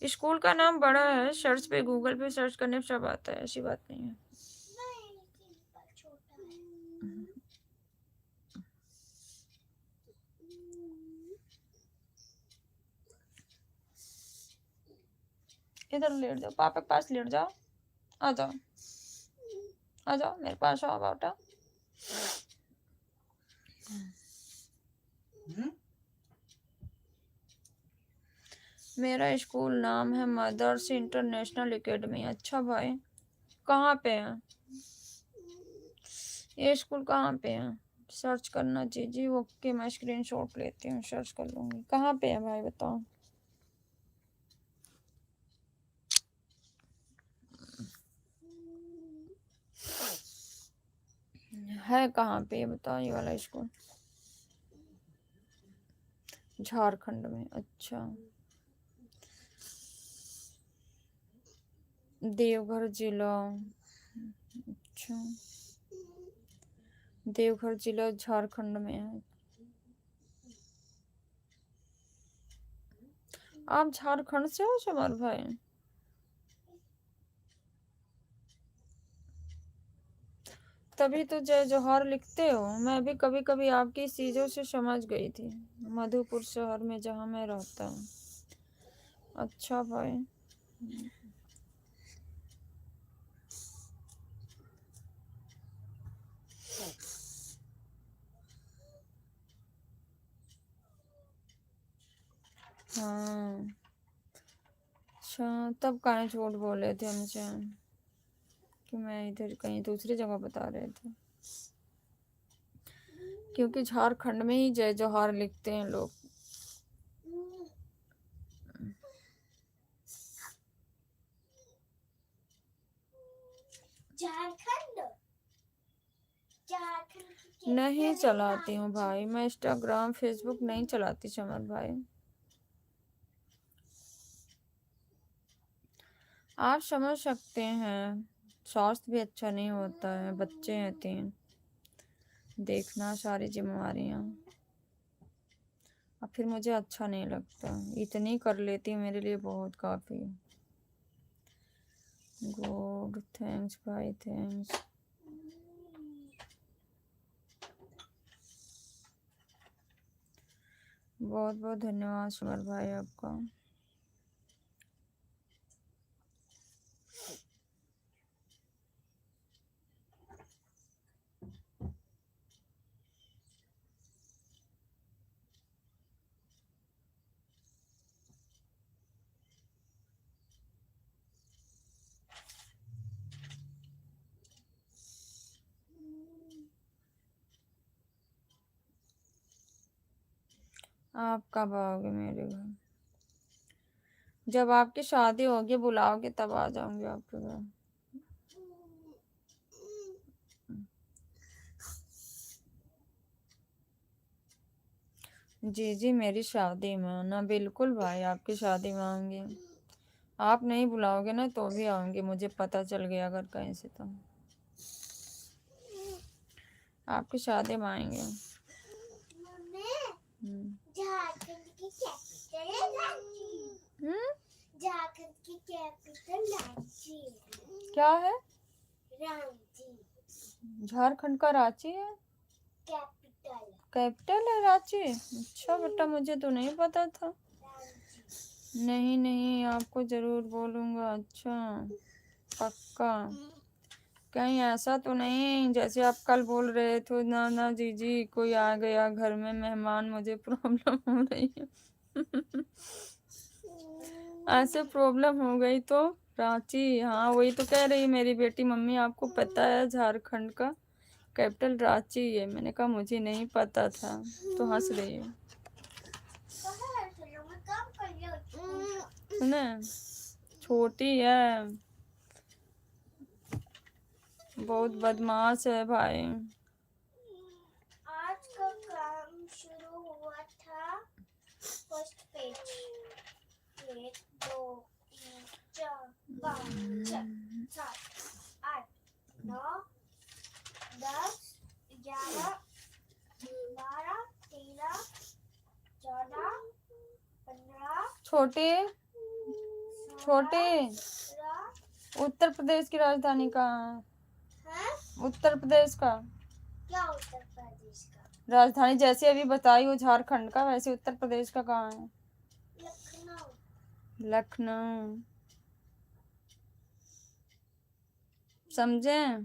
स्कूल का नाम बड़ा है, सर्च पे गूगल पे सर्च करने पे सब आता है, ऐसी बात नहीं है। नहीं, सिंपल छोटा है। इधर लेट जाओ, पापा के पास लेट जाओ, आ जाओ, आ जाओ मेरे पास आओ बेटा। मेरा स्कूल नाम है मदर्स इंटरनेशनल एकेडमी। अच्छा भाई, कहाँ पे है ये स्कूल, कहाँ पे है? सर्च करना चाहिए। ओके, मैं स्क्रीनशॉट लेती हूँ, सर्च कर लूँगी। कहाँ पे है भाई बताओ। है कहाँ पे ये बताओ, ये वाला स्कूल? झारखंड में। अच्छा, देवघर जिला। अच्छा, देवघर जिला झारखंड में है। आप झारखंड से हो समर भाई? तभी तो जय जोहार लिखते हो। मैं भी कभी कभी आपकी चीजों से समझ गई थी, मधुपुर शहर में जहाँ मैं रहता हूँ। अच्छा भाई, हाँ। अच्छा, तब काहे झूठ बोले थे मुझे कि मैं इधर कहीं दूसरी जगह बता रहे थे? क्योंकि झारखंड में ही जय जोहार लिखते हैं लोग। झारखंड, झारखंड की नहीं कैपिटल है चलाती हूँ रांची। भाई मैं, इंस्टाग्राम फेसबुक नहीं चलाती समर भाई। आप समझ सकते हैं, स्वास्थ्य भी अच्छा नहीं होता है, बच्चे हैं 3, देखना सारी जिम्मेवारियाँ। अब फिर मुझे अच्छा नहीं लगता, इतनी कर लेती हूँ मेरे लिए बहुत काफ़ी है। गुड, थैंक्स भाई, थैंक्स। बहुत बहुत धन्यवाद समर भाई आपका। आप कब आओगे मेरे घर? जब आपकी शादी होगी बुलाओगे तब आ जाऊंगी आपके घर। जी जी, मेरी शादी में आना, बिल्कुल भाई आपकी शादी में आऊंगी। आप नहीं बुलाओगे ना तो भी आऊंगी, मुझे पता चल गया अगर कहीं से तो। आपकी शादी में आएंगे। मम्मी, हम्म। झारखंड की कैपिटल है रांची। झारखंड की कैपिटल रांची है। क्या है? रांची झारखंड का रांची है? कैपिटल। कैपिटल है रांची? अच्छा बेटा, मुझे तो नहीं पता था। रांची। नहीं नहीं, आपको जरूर बोलूंगा। अच्छा, पक्का। कहीं ऐसा तो नहीं जैसे आप कल बोल रहे थे, ना ना जी जी कोई आ गया घर में मेहमान, मुझे प्रॉब्लम हो रही है। ऐसे प्रॉब्लम हो गई तो? रांची, हाँ वही तो कह रही है मेरी बेटी, मम्मी आपको पता है झारखंड का कैपिटल रांची है। मैंने कहा मुझे नहीं पता था, तो हंस रही है। सुने, छोटी है, बहुत बदमाश है भाई। आज का काम शुरू 1 2 3 4 5 6 7 8 9 10 11 12 13 14 15 छोटे 16 उत्तर प्रदेश की राजधानी कहाँ है? है? उत्तर प्रदेश का क्या उत्तर प्रदेश का? राजधानी जैसे अभी बताई वो झारखंड का, वैसे उत्तर प्रदेश का कहाँ है? लखनऊ। लखनऊ। समझे?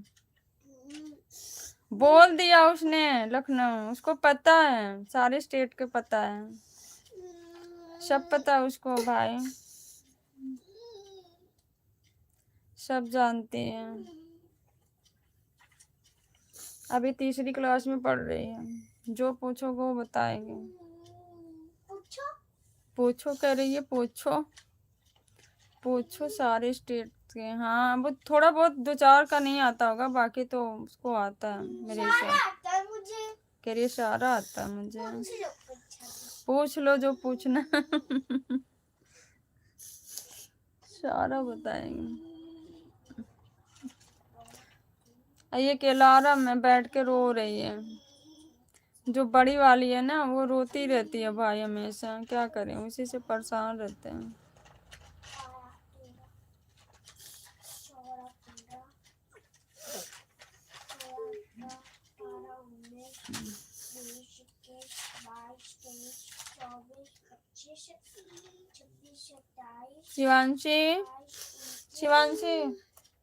बोल दिया उसने लखनऊ, उसको पता है, सारे स्टेट के पता है, सब पता है उसको भाई, सब जानते हैं। अभी तीसरी क्लास में पढ़ रही है, जो पूछोगे वो बताएंगे। पूछो कह रही है, पूछो सारे स्टेट के। हाँ वो थोड़ा बहुत 2-4 का नहीं आता होगा, बाकी तो उसको आता है मेरे हिसाब। कह रही है सारा आता है मुझे। पूछ लो जो पूछना सारा बताएंगे। ये केलारा में बैठ के रो रही है, जो बड़ी वाली है ना वो रोती रहती है भाई हमेशा, क्या करें उसी से परेशान रहते हैं। शिवांशी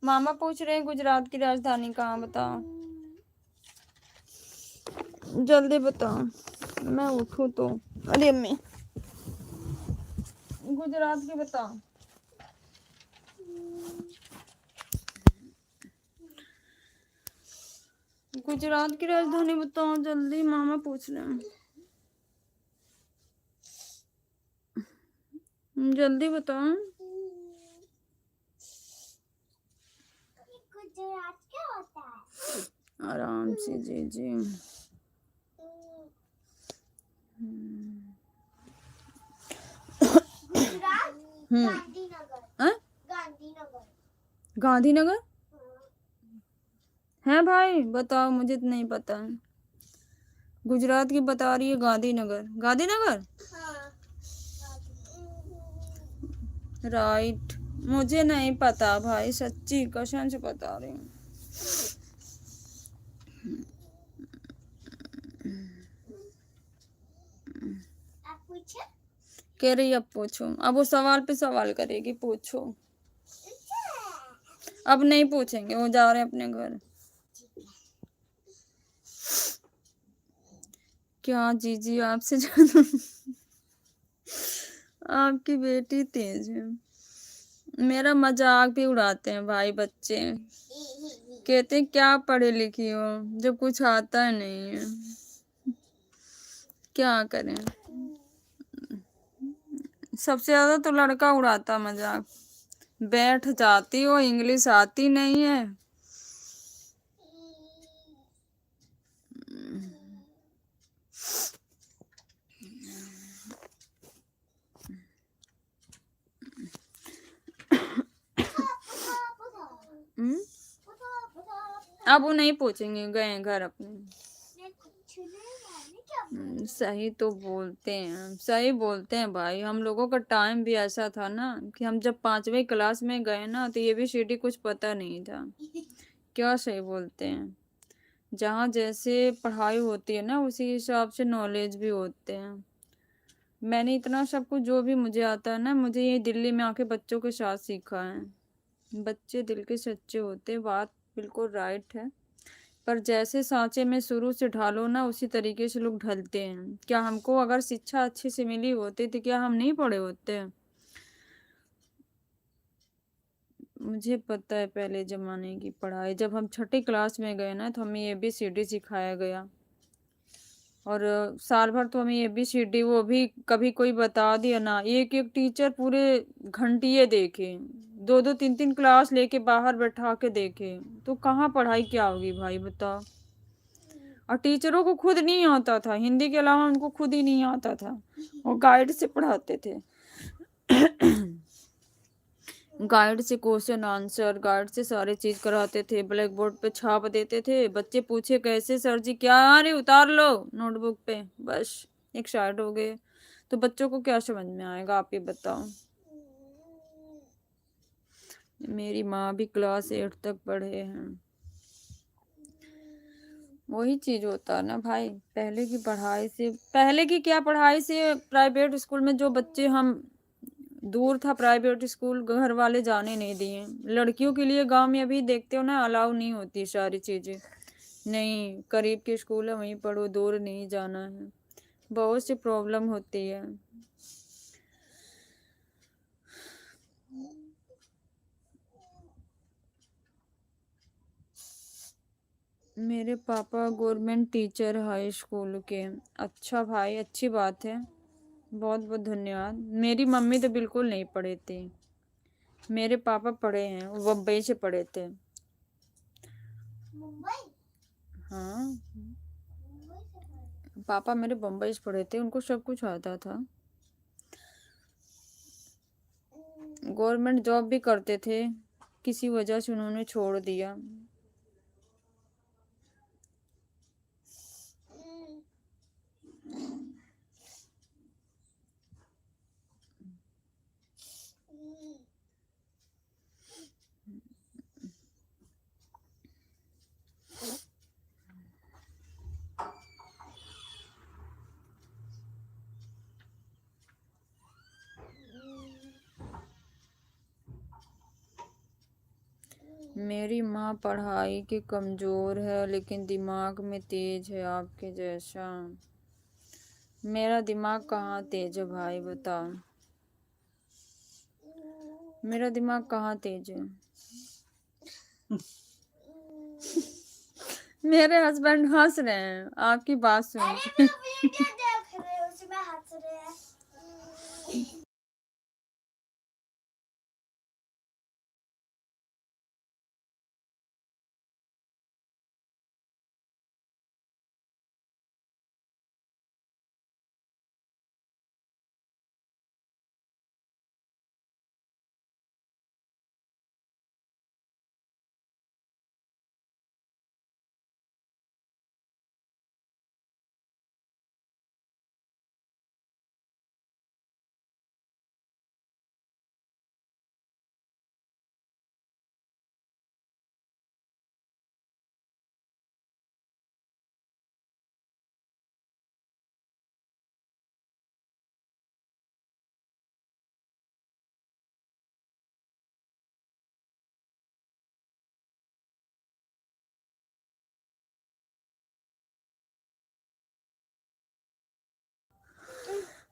मामा पूछ रहे हैं गुजरात की राजधानी कहाँ, बताओ जल्दी बताओ, मैं उठूं तो। अरे अम्मी गुजरात की बताओ। गुजरात की राजधानी बताओ जल्दी, मामा पूछ रहे हैं, जल्दी बताओ। गुजरात क्या होता है? आराम से जी। गुजरात गांधीनगर। गांधीनगर है भाई, बताओ, मुझे तो नहीं पता। गुजरात की बता रही है गांधीनगर। हाँ। राइट, मुझे नहीं पता भाई, सच्ची कसम से बता रही हूँ। आप पूछो। कह रही अब पूछो, अब वो सवाल पे सवाल करेगी, पूछो। अब नहीं पूछेंगे, वो जा रहे हैं अपने घर। क्या जीजी आपसे ज्यादा आपकी बेटी तेज है, मेरा मजाक भी उड़ाते हैं भाई बच्चे, कहते हैं क्या पढ़ी लिखी हो जब कुछ आता नहीं है, क्या करें। सबसे ज्यादा तो लड़का उड़ाता मजाक, बैठ जाती हो, इंग्लिश आती नहीं है। अब वो नहीं पूछेंगे, गए घर अपने। सही तो बोलते हैं, सही बोलते हैं भाई, हम लोगों का टाइम भी ऐसा था ना कि हम जब 5वीं क्लास में गए ना तो ये भी सीढ़ी कुछ पता नहीं था। क्या सही बोलते हैं, जहाँ जैसे पढ़ाई होती है ना उसी हिसाब से नॉलेज भी होते हैं। मैंने इतना सब कुछ जो भी मुझे आता है ना, मुझे ये दिल्ली में आके बच्चों के साथ सीखा है। बच्चे दिल के सच्चे होते, बात बिल्कुल राइट है, पर जैसे सांचे में शुरू से ढालो ना उसी तरीके से लोग ढलते हैं। क्या हमको अगर शिक्षा अच्छी से मिली होती तो क्या हम नहीं पढ़े होते? मुझे पता है पहले जमाने की पढ़ाई, जब हम 6ठी क्लास में गए ना तो हमें ABCD सिखाया गया, और साल भर तो हमें ABCD वो भी कभी कोई बता दिया ना, एक एक टीचर पूरे घंटिये देखे, 2-2 3-3 क्लास लेके बाहर बैठा के देखे, तो कहाँ पढ़ाई क्या होगी भाई बताओ। और टीचरों को खुद नहीं आता था, हिंदी के अलावा उनको खुद ही नहीं आता था, वो गाइड से पढ़ाते थे गाइड से क्वेश्चन आंसर, गाइड से सारी चीज कराते थे, ब्लैक बोर्ड पे छाप देते थे। बच्चे पूछे कैसे सर जी, क्या अरे उतार लो नोटबुक पे, बस एक साइड हो गए। तो बच्चों को क्या समझ में आएगा, आप ही बताओ। मेरी माँ भी क्लास 8 तक पढ़े हैं। वही चीज होता है ना भाई, पहले की पढ़ाई से, पहले की क्या पढ़ाई से प्राइवेट स्कूल में जो बच्चे हम, दूर था प्राइवेट स्कूल, घर वाले जाने नहीं दिए। लड़कियों के लिए गांव में अभी देखते हो ना, अलाउ नहीं होती सारी चीजें। नहीं, करीब के स्कूल है वहीं पढ़ो, दूर नहीं जाना है। बहुत सी प्रॉब्लम होती है। मेरे पापा गवर्नमेंट टीचर हाई स्कूल के। अच्छा भाई, अच्छी बात है, बहुत बहुत धन्यवाद। मेरी मम्मी तो बिल्कुल नहीं पढ़े थे। मेरे पापा पढ़े हैं, वो बम्बई से पढ़े थे। मुंबई हाँ, मुंबई से पढ़े। पापा मेरे बम्बई से पढ़े थे, उनको सब कुछ आता था। गवर्नमेंट जॉब भी करते थे, किसी वजह से उन्होंने छोड़ दिया। मेरी माँ पढ़ाई की कमजोर है लेकिन दिमाग में तेज है, आपके जैसा। मेरा दिमाग कहाँ तेज है भाई, बताओ। मेरा दिमाग कहाँ तेज है। मेरे हस्बैंड हंस रहे हैं आपकी बात सुन अरे के। तो वीडियो देख रहे हो, उसमें हंस रहे हैं।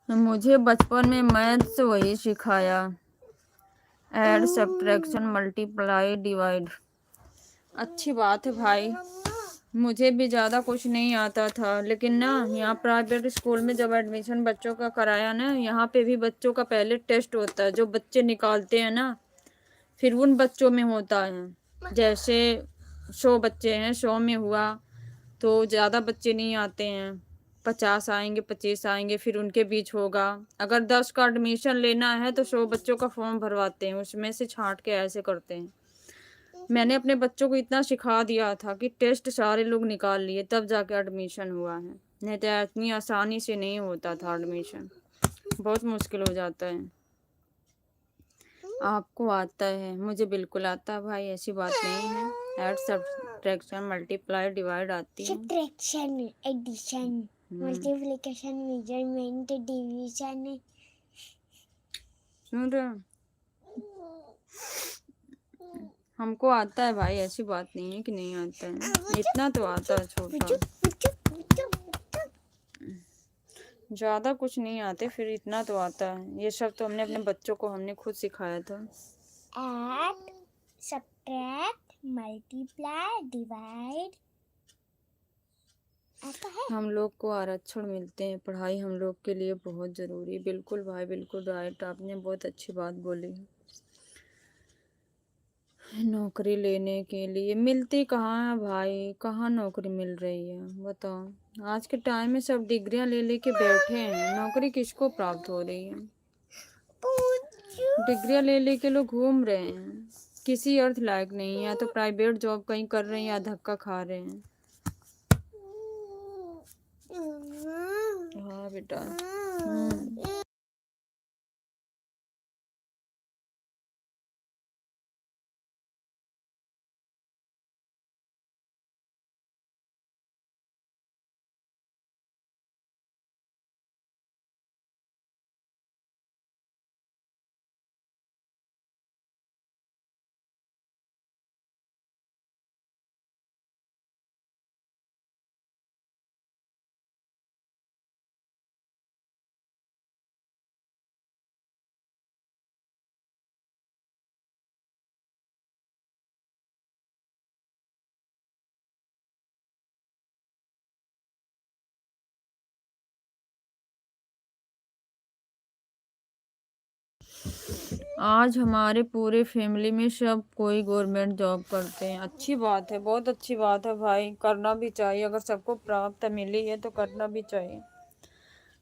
मुझे बचपन में मैथ्स वही सिखाया, ऐड सब्ट्रैक्शन मल्टीप्लाई डिवाइड। अच्छी बात है भाई, मुझे भी ज़्यादा कुछ नहीं आता था, लेकिन ना यहाँ प्राइवेट स्कूल में जब एडमिशन बच्चों का कराया ना, यहाँ पे भी बच्चों का पहले टेस्ट होता है, जो बच्चे निकालते हैं ना, फिर उन बच्चों में होता है। जैसे 100 बच्चे हैं, 100 में हुआ तो ज़्यादा बच्चे नहीं आते हैं, 50 आएंगे, 25 आएंगे, फिर उनके बीच होगा। अगर 10 का एडमिशन लेना है तो 100 बच्चों का फॉर्म भरवाते हैं, उसमें से छांट के ऐसे करते हैं। मैंने अपने बच्चों को इतना सिखा दिया था कि टेस्ट सारे लोग निकाल लिए तब जाके एडमिशन हुआ है, नहीं तो इतनी आसानी से नहीं होता था एडमिशन, बहुत मुश्किल हो जाता है। आपको आता है, मुझे बिल्कुल आता है भाई, ऐसी बात नहीं है। ऐड सब्ट्रैक्शन मल्टीप्लाई डिवाइड आती है। Subtraction, addition, multiplication, measurement, division. सुन रहे हो? हमको आता है भाई, ऐसी बात नहीं है कि नहीं आता है, इतना तो आता है छोटा, ज़्यादा कुछ नहीं आते, फिर इतना तो आता है। ये सब तो हमने अपने बच्चों को हमने खुद सिखाया था। ऐड, सब्ट्रैक्ट, मल्टीप्लाई, डिवाइड आता है। हम लोग को आरक्षण मिलते हैं, पढ़ाई हम लोग के लिए बहुत ज़रूरी। बिल्कुल भाई, बिल्कुल राइट, आपने बहुत अच्छी बात बोली। नौकरी लेने के लिए मिलती कहाँ है भाई, कहाँ नौकरी मिल रही है, बताओ। आज के टाइम में सब डिग्रियां ले लेके बैठे हैं, नौकरी किसको प्राप्त हो रही है। डिग्रियां ले लेके लोग घूम रहे हैं, किसी अर्थ लायक नहीं है, या तो प्राइवेट जॉब कहीं कर रहे हैं या धक्का खा रहे हैं। हाँ बेटा। आज हमारे पूरे फैमिली में सब कोई गवर्नमेंट जॉब करते हैं। अच्छी बात है, बहुत अच्छी बात है भाई, करना भी चाहिए। अगर सबको प्राप्त मिली है तो करना भी चाहिए,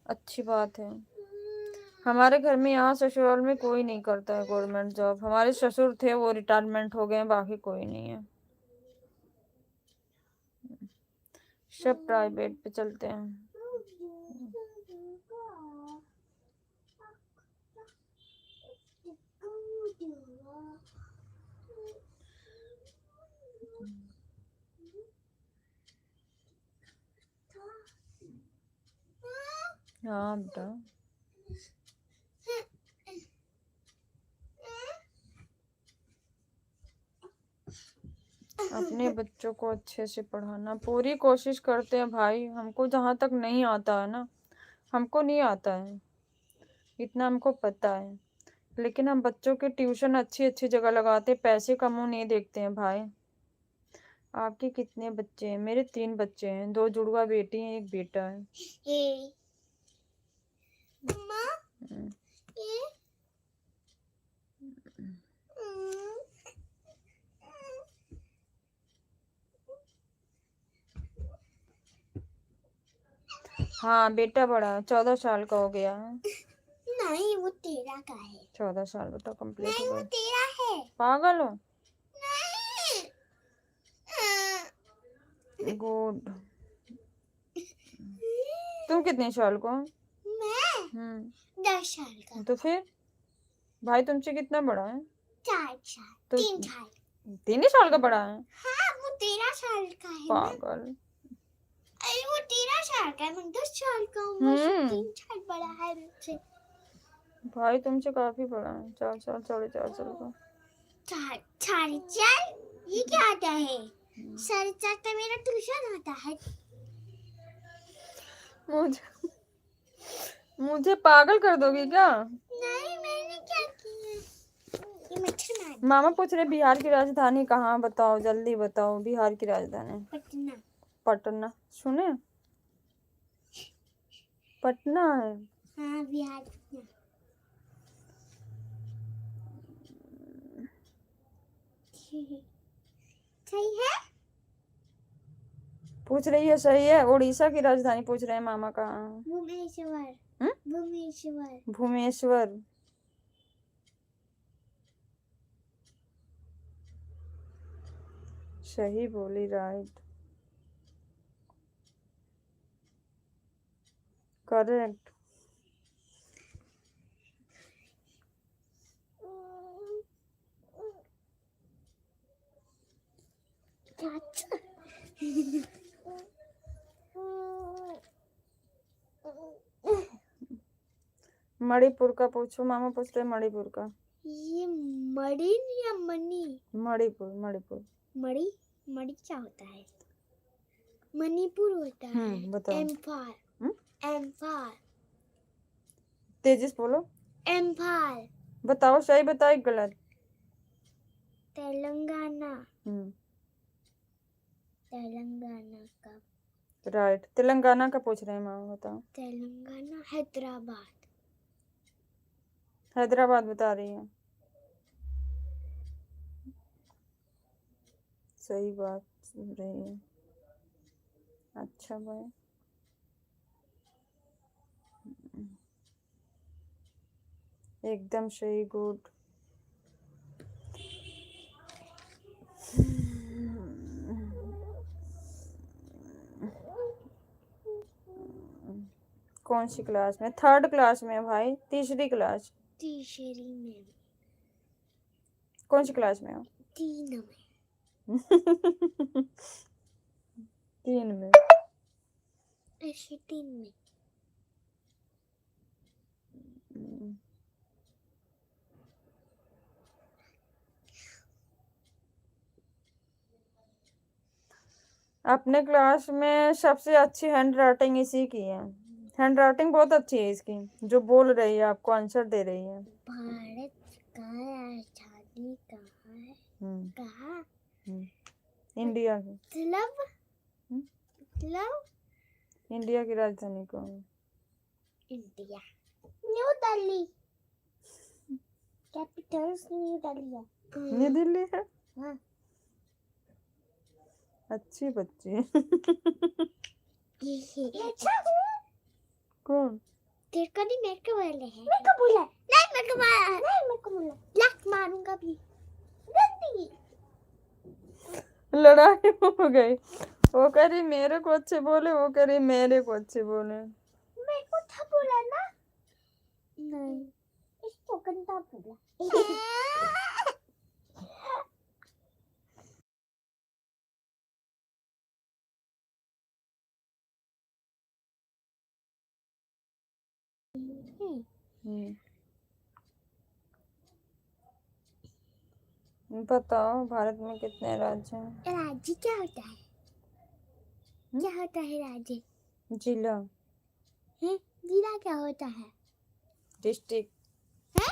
अच्छी बात है। हमारे घर में यहाँ ससुराल में कोई नहीं करता है गवर्नमेंट जॉब। हमारे ससुर थे, वो रिटायरमेंट हो गए हैं, बाकी कोई नहीं है, सब प्राइवेट पे चलते हैं। हाँ बेटा, अपने बच्चों को अच्छे से पढ़ाना पूरी कोशिश करते हैं भाई। हमको जहाँ तक नहीं आता है ना, हमको नहीं आता है इतना, हमको पता है, लेकिन हम बच्चों के ट्यूशन अच्छी अच्छी जगह लगाते, पैसे का मुंह नहीं देखते हैं भाई। आपके कितने बच्चे हैं? मेरे 3 बच्चे हैं, 2 जुड़वा बेटी हैं, 1 बेटा है। हम्म। हाँ बेटा बड़ा 14 साल का हो गया है। नहीं, वो 13 का है। 14 साल बेटा कंप्लीट नहीं, हो वो गए। 13 है। पागल हो? नहीं। गुड। तुम कितने साल को हो? मैं 10 साल का। तो फिर भाई तुमसे कितना बड़ा है? 4 साल। तो 3 साल। 3 ही साल का बड़ा है? हाँ, वो 13 साल का है ना। पागल। अरे वो 13 साल का है, मैं 10 साल का हूँ। वो 3 साल बड़ा है मुझसे। भाई तुमसे काफी बड़ा है, 4 साल 4.5 साल का। 4.5? ये क्या आता है? 4.5 का मेरा ट्यूशन आता है। मुझे पागल कर दोगी क्या? नहीं, मैंने क्या किया? ये मच्छर मार। मामा पूछ रहे बिहार की राजधानी कहाँ, बताओ जल्दी बताओ, बिहार की राजधानी। पटना। पटना सुने? पटना है। हाँ, बिहार पटना। सही है। पूछ रही है सही है। उड़ीसा की राजधानी पूछ रहे हैं मामा कहाँ। भुवनेश्वर। भुवनेश्वर। भुवनेश्वर। सही बोली, राइट, करेक्ट। मणिपुर का पूछो, मामा पूछ रहे मणिपुर का। ये मणिन या मणि? मणिपुर मणिपुर। मणि? मणि क्या होता है? मणिपुर होता है। बताओ। इम्फाल। इम्फाल। तेजी से बोलो। इम्फाल। बताओ, सही बताओ गलत? तेलंगाना। तेलंगाना का। राइट, तेलंगाना का पूछ रहे हैं मामा, बताओ। तेलंगाना हैदराबाद। हैदराबाद बता रही है, सही बात सुन रही है। अच्छा भाई, एकदम सही, गुड। कौन सी क्लास में? थर्ड क्लास में भाई, तीसरी क्लास। तीसरी में। कौन सी क्लास में हो? 3 में। 3 में। ऐसे 3 में। अपने क्लास में सबसे अच्छी हैंड राइटिंग इसी की है। हैंड राइटिंग बहुत अच्छी है इसकी, जो बोल रही है आपको आंसर दे रही है। भारत का आजादी कहाँ है? कहाँ? इंडिया की। मतलब इंडिया की राजधानी कौन है? India. New Delhi. Capitals new Delhi है। न्यू दिल्ली है। हाँ। अच्छी बच्ची। कौन? तेरे को नहीं, मेरे को बोले हैं। मेरे को बोला नहीं, मेरे को मारा नहीं, मेरे को बोला लाख मारूंगा भी। गंदी लड़ाई हो गई। वो कह रही मेरे को अच्छे बोले, वो कह रही मेरे को अच्छे बोले। मेरे को था बोला ना। नहीं, इसको गंदा बोला। बताओ भारत में कितने राज्य हैं? राज्य क्या होता है? क्या होता है राज्य? जिला। है? जिला क्या होता है? डिस्ट्रिक्ट। है?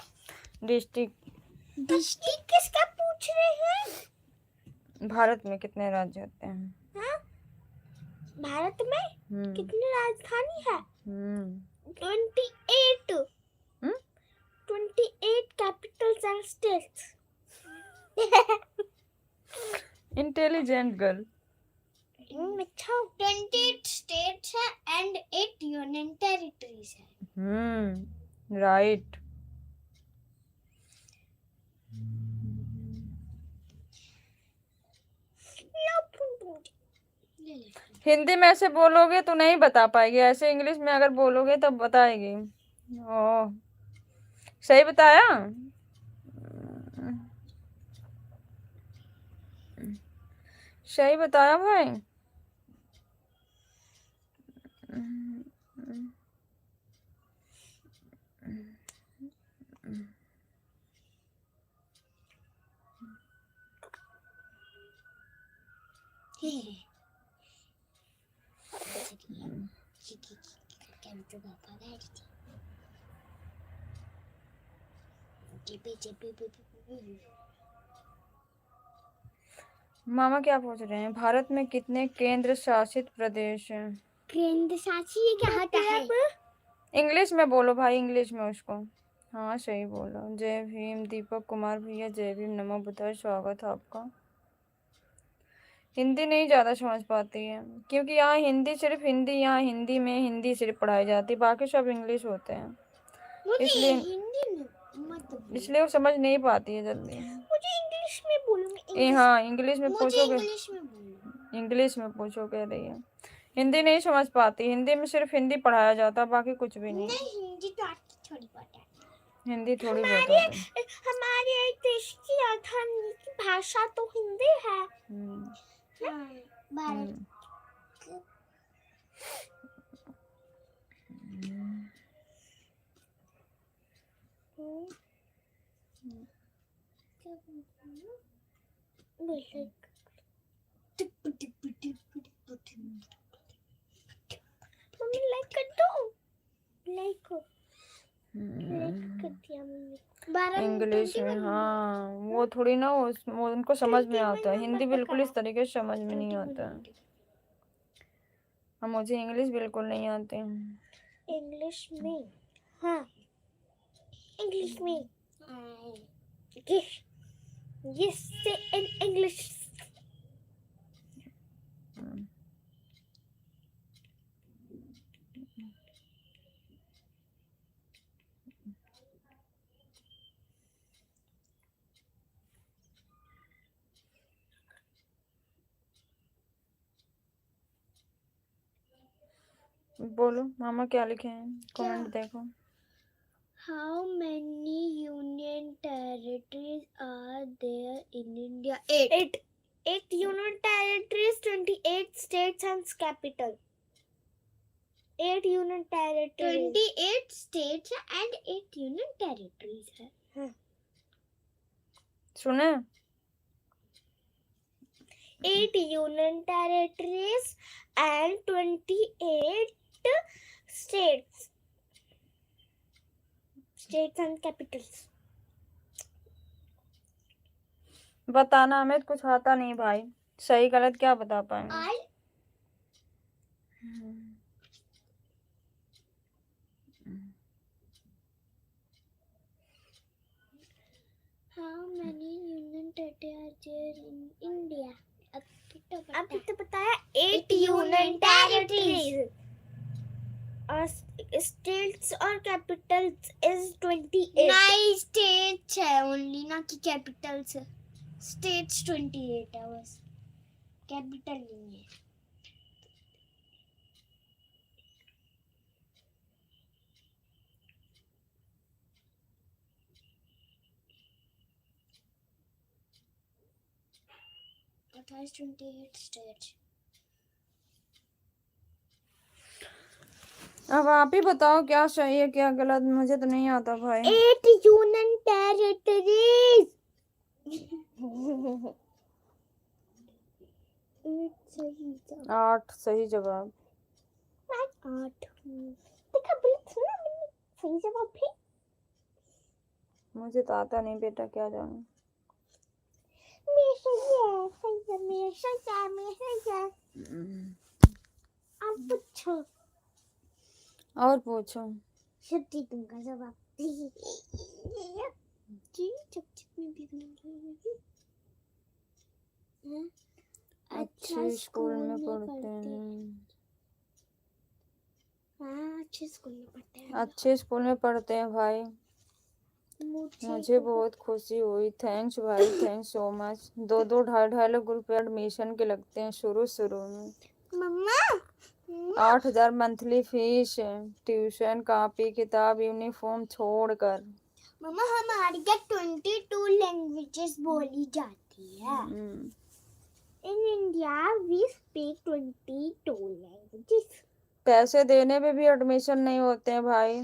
डिस्ट्रिक्ट। डिस्ट्रिक्ट किसका पूछ रहे हैं? भारत में कितने राज्य होते हैं? हाँ? भारत में कितनी राजधानी है? 28। 28 Capitals and states. Intelligent girl. 28 states है एंड 8 यूनियन टेरिटरीज है। राइट। हिंदी में ऐसे बोलोगे तो नहीं बता पाएगी, ऐसे इंग्लिश में अगर बोलोगे तब बताएगी। ओह, सही बताया। सही बताया भाई। मामा क्या पूछ रहे हैं? भारत में कितने केंद्र शासित प्रदेश हैं? केंद्र शासित क्या होता है? इंग्लिश में बोलो भाई, इंग्लिश में उसको। हाँ सही बोलो। जय भीम दीपक कुमार भैया, जय भीम, नमो बुद्धाय, स्वागत है आपका। हिंदी नहीं ज़्यादा समझ पाती है क्योंकि यहाँ हिंदी सिर्फ हिंदी, यहाँ हिंदी में हिंदी सिर्फ पढ़ाई जाती है, बाकी सब इंग्लिश होते हैं। इसलिए इसलिए वो समझ नहीं पाती है जल्दी। मुझे इंग्लिश में बोलूंगी। हाँ इंग्लिश में पूछोगे। इंग्लिश में बोलूंगी। इंग्लिश में पूछो कह रही है। हिंदी नहीं समझ पाती, हिंदी में सिर्फ हिंदी पढ़ाया जाता, बाकी कुछ भी नहीं। हिंदी तो आपकी थोड़ी बहुत है। हिंदी थोड़ी बहुत होती है। हमारे देश की राजधानी की भाषा तो हिंदी है। भारत मम्मी लाइक कर दो। लाइक कर दिया मम्मी। इंग्लिश में हाँ, वो थोड़ी ना वो उनको समझ में आता है, हिंदी बिल्कुल इस तरीके से समझ में नहीं आता है। मुझे इंग्लिश बिल्कुल नहीं आते हैं। इंग्लिश में हाँ, इंग्लिश में yes say in English. बोलो मामा क्या लिखे हैं, कमेंट देखो। How many union territories are there in India? 8. 8 union territories, 28 states and capital. 8 union territories. 28 states and 8 union territories है। सुने 8 union territories and 28 states. States and capitals. बताना, हमें तो कुछ आता नहीं भाई, सही गलत क्या बता पाएंगे। How many union territories are there in India? अभी तो बताया 8 union territories. और states और capitals is 28. नहीं states है only, ना कि capitals है। States 28 है बस, capital नहीं है। It has 28 states. अब आप ही बताओ क्या सही है क्या गलत, मुझे तो नहीं आता भाई। 8 union territories. 8 सही जवाब। 8 देखा बोला था ना मैंने, सही जवाब है। मुझे तो आता नहीं बेटा, क्या जानूं। अब पूछो। और पूछो। छुट्टी तुमका जवाब जी चुप में भी अच्छे स्कूल में पढ़ते हैं। हाँ अच्छे स्कूल में पढ़ते हैं। अच्छे स्कूल में पढ़ते हैं भाई, मुझे बहुत खुशी हुई। थैंक्स भाई, थैंक्स सो मच। 2-2 2.5 लाख रुपए एडमिशन के लगते हैं शुरू में। मम्मा 8,000 मंथली फीस है, ट्यूशन कॉपी किताब यूनिफॉर्म छोड़कर। मम्मा हमारी क्या 22 लैंग्वेजेस बोली जाती है। In India we speak 22 languages. पैसे देने पे भी एडमिशन नहीं होते हैं भाई,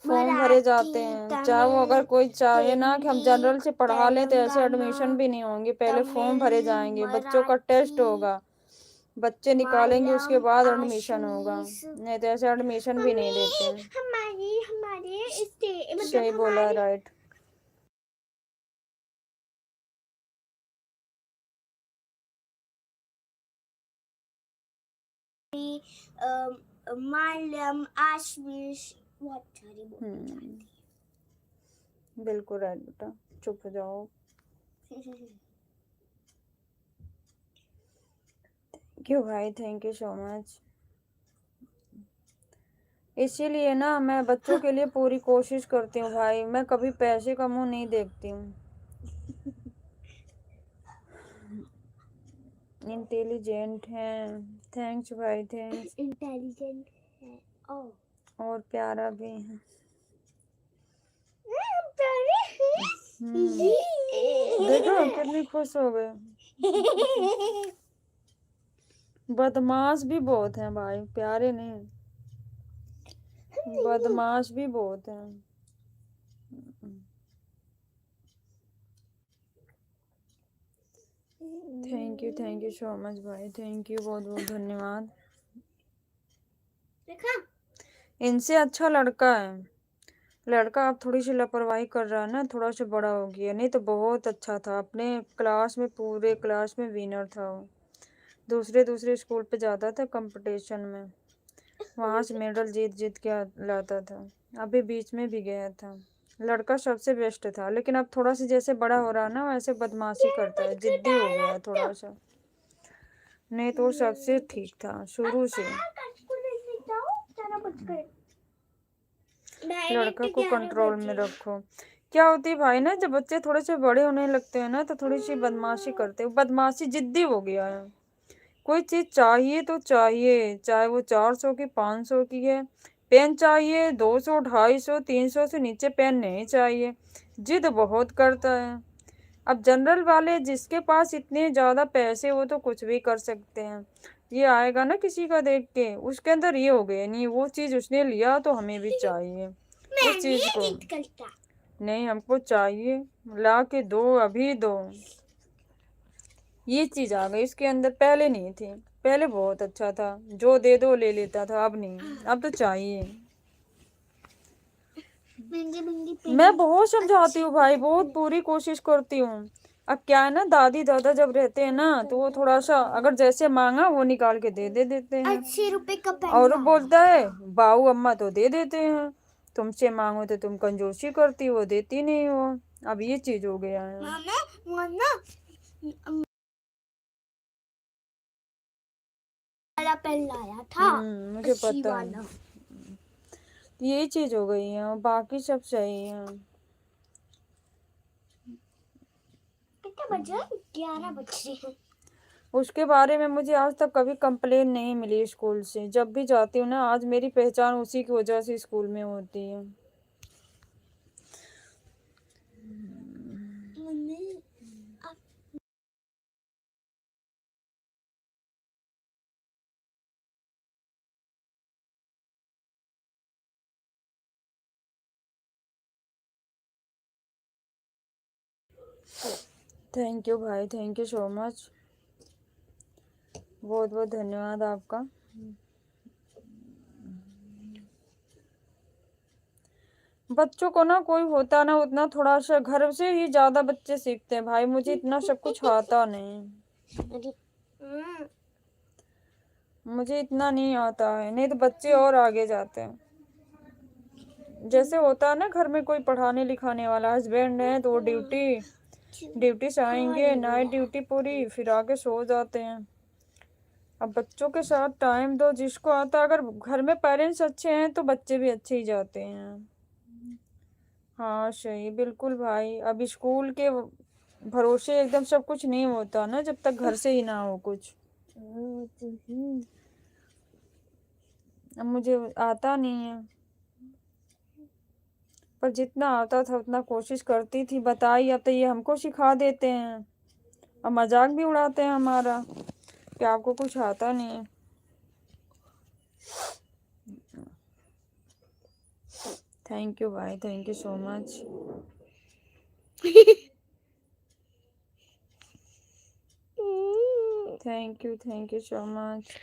फॉर्म भरे जाते हैं। चाहे वो अगर कोई चाहे ना कि हम जनरल से पढ़ा लें तो ऐसे एडमिशन भी नहीं होंगे, पहले फॉर्म भरे जाएंगे, बच्चों का टेस्ट होगा, बच्चे निकालेंगे, उसके बाद एडमिशन होगा, नहीं तो ऐसे एडमिशन भी नहीं देते हैं। हमारे सही बोला, राइट। मालम आशमिश बहुत सारी बिल्कुल राइट बेटा, चुप हो जाओ। क्यों भाई, थैंक यू सो मच। इसीलिए ना मैं बच्चों के लिए पूरी कोशिश करती हूँ भाई, मैं कभी पैसे का मुंह नहीं देखती हूँ। इंटेलिजेंट हैं, थैंक्स भाई, थैंक्स। इंटेलिजेंट है और प्यारा भी है। देखो कितनी खुश हो गए। बदमाश भी बहुत हैं भाई, प्यारे नहीं, बदमाश भी बहुत हैं। थैंक यू सो मच भाई, थैंक यू, बहुत बहुत धन्यवाद। इनसे अच्छा लड़का है, लड़का अब थोड़ी सी लापरवाही कर रहा है ना, थोड़ा सा बड़ा हो गया, नहीं तो बहुत अच्छा था, अपने क्लास में पूरे क्लास में विनर था वो। दूसरे स्कूल पे जाता था कंपटीशन में, वहाँ से मेडल जीत के लाता था। अभी बीच में भी गया था। लड़का सबसे बेस्ट था, लेकिन अब थोड़ा सा जैसे बड़ा हो रहा है ना वैसे बदमाशी करता है, जिद्दी हो गया है थोड़ा सा, नहीं तो सबसे ठीक था शुरू से। लड़का को कंट्रोल में रखो। क्या होती है भाई ना, जब बच्चे थोड़े से बड़े होने लगते हैं ना तो थोड़ी सी बदमाशी करते हैं, बदमाशी जिद्दी हो गया है, कोई चीज चाहिए तो चाहिए, चाहे वो 400 की 500 की है। पेन चाहिए 200 250 300 से नीचे पेन नहीं चाहिए। जिद बहुत करता है। अब जनरल वाले जिसके पास इतने ज्यादा पैसे वो तो कुछ भी कर सकते हैं। ये आएगा ना किसी का देख के, उसके अंदर ये हो गया, नहीं वो चीज उसने लिया तो हमें भी चाहिए उस चीज को। जिद करता। नहीं हमको चाहिए, ला के दो, अभी दो। ये चीज आ गई इसके अंदर, पहले नहीं थी। पहले बहुत अच्छा था, जो दे दो ले लेता था, अब नहीं, अब तो चाहिए। मैं बहुत समझाती हूँ भाई, बहुत पूरी कोशिश करती हूँ। अब क्या है ना, दादी दादा जब रहते हैं ना तो वो थोड़ा सा अगर जैसे मांगा वो निकाल के दे देते हैं। 80 रुपए का पेन और वो लाया। बोलता है बाऊ अम्मा तो दे देते हैं, तुमसे मांगो तो तुम कंजूसी करती हो, देती नहीं हो। अब ये चीज हो गया है। वाला पेन लाया था। मुझे पता है। वाला। यही चीज हो गई है, बाकी सब सही है। कितने बजे? 11 बज रहे हैं। उसके बारे में मुझे आज तक कभी कंप्लेन नहीं मिली स्कूल से। जब भी जाती हूँ ना, आज मेरी पहचान उसी की वजह से स्कूल में होती है। थैंक यू भाई, थैंक यू सो मच, बहुत बहुत धन्यवाद आपका। बच्चों को ना कोई होता ना उतना, थोड़ा सा घर से ही ज्यादा बच्चे सीखते हैं भाई। मुझे इतना सब कुछ आता नहीं, मुझे इतना नहीं आता है, नहीं तो बच्चे और आगे जाते हैं। जैसे होता है ना घर में कोई पढ़ाने लिखाने वाला, हस्बैंड है तो वो ड्यूटी से आएंगे, नाइट ड्यूटी पूरी, फिर आके सो जाते हैं। अब बच्चों के साथ टाइम दो, जिसको आता। अगर घर में पेरेंट्स अच्छे हैं तो बच्चे भी अच्छे ही जाते हैं। हाँ सही, बिल्कुल भाई। अब स्कूल के भरोसे एकदम सब कुछ नहीं होता ना, जब तक घर से ही ना हो कुछ। अब मुझे आता नहीं है, पर जितना आता था उतना कोशिश करती थी। बताइए, अब तो ये हमको सिखा देते हैं और मजाक भी उड़ाते हैं हमारा कि आपको कुछ आता नहीं है। थैंक यू भाई, thank you so much. Thank you so much.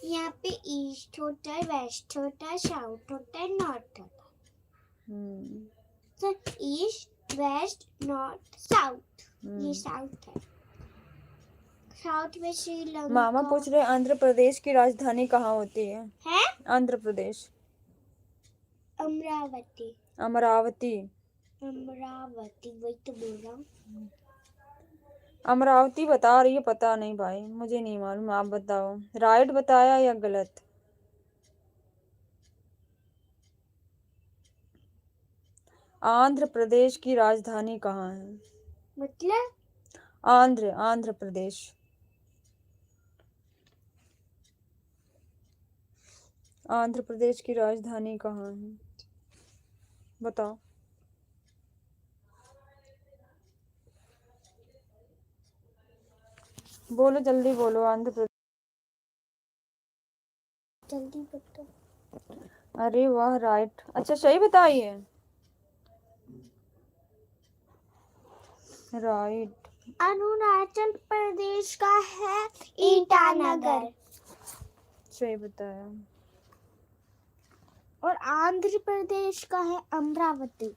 यहाँ पे ईस्ट होता है, वेस्ट होता है, साउथ होता है, नॉर्थ होता है। तो ईस्ट वेस्ट नॉर्थ साउथ, ये साउथ है। साउथ में श्रीलंका। मामा पूछ रहे आंध्र प्रदेश की राजधानी कहाँ होती है? आंध्र प्रदेश। अमरावती। अमरावती। अमरावती, वही तो बोल रहा हूँ। अमरावती बता रही है, पता नहीं भाई, मुझे नहीं मालूम, आप बताओ। राइट बताया या गलत? आंध्र प्रदेश की राजधानी कहाँ है? मतलब आंध्र प्रदेश। आंध्र प्रदेश की राजधानी कहाँ है बताओ। बोलो जल्दी बोलो, आंध्र प्रदेश। जल्दी बताओ। अरे वाह, राइट, अच्छा सही बताइए। राइट। अरुणाचल प्रदेश का है ईटानगर। सही बताया। और आंध्र प्रदेश का है अमरावती।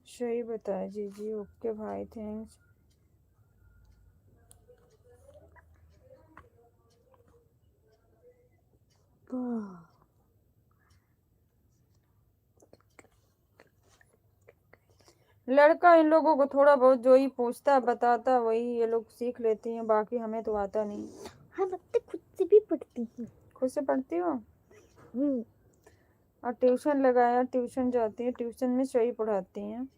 सही बताया जी जी, ओके भाई, थैंक्स। लड़का इन लोगों को थोड़ा बहुत जो ही पूछता बताता वही ये लोग सीख लेती हैं, बाकी हमें तो आता नहीं। हाँ बच्चे खुद से भी पढ़ती हूँ। खुद से पढ़ती हो? और ट्यूशन लगाया, ट्यूशन जाती है, ट्यूशन में सही पढ़ाती हैं।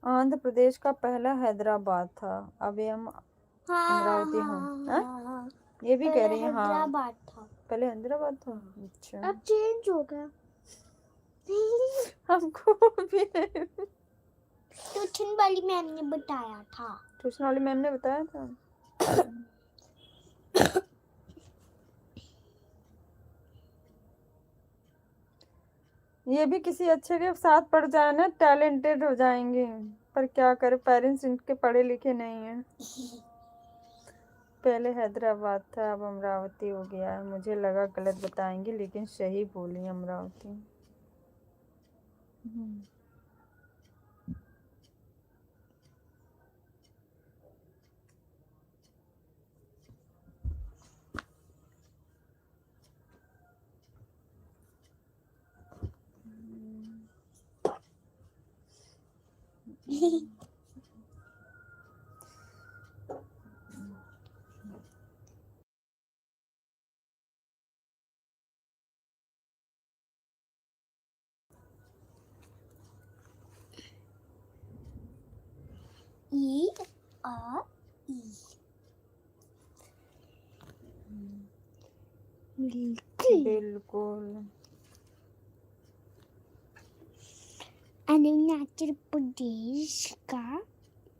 आंध्र प्रदेश का पहला हैदराबाद था, अब ये हम अमरावती हूँ। ये भी कह रही है हाँ, हैदराबाद था, पहले हैदराबाद था। अच्छा, अब चेंज हो गया। हमको भी ट्यूशन वाली मैम ने बताया था। ट्यूशन वाली मैम ने बताया था। ये भी किसी अच्छे के साथ पढ़ जाए ना, टैलेंटेड हो जाएंगे, पर क्या करे, पेरेंट्स इनके पढ़े लिखे नहीं हैं। पहले हैदराबाद था, अब अमरावती हो गया है। मुझे लगा गलत बताएंगे, लेकिन सही बोली अमरावती। E R E बिल्कुल। अरुणाचल प्रदेश का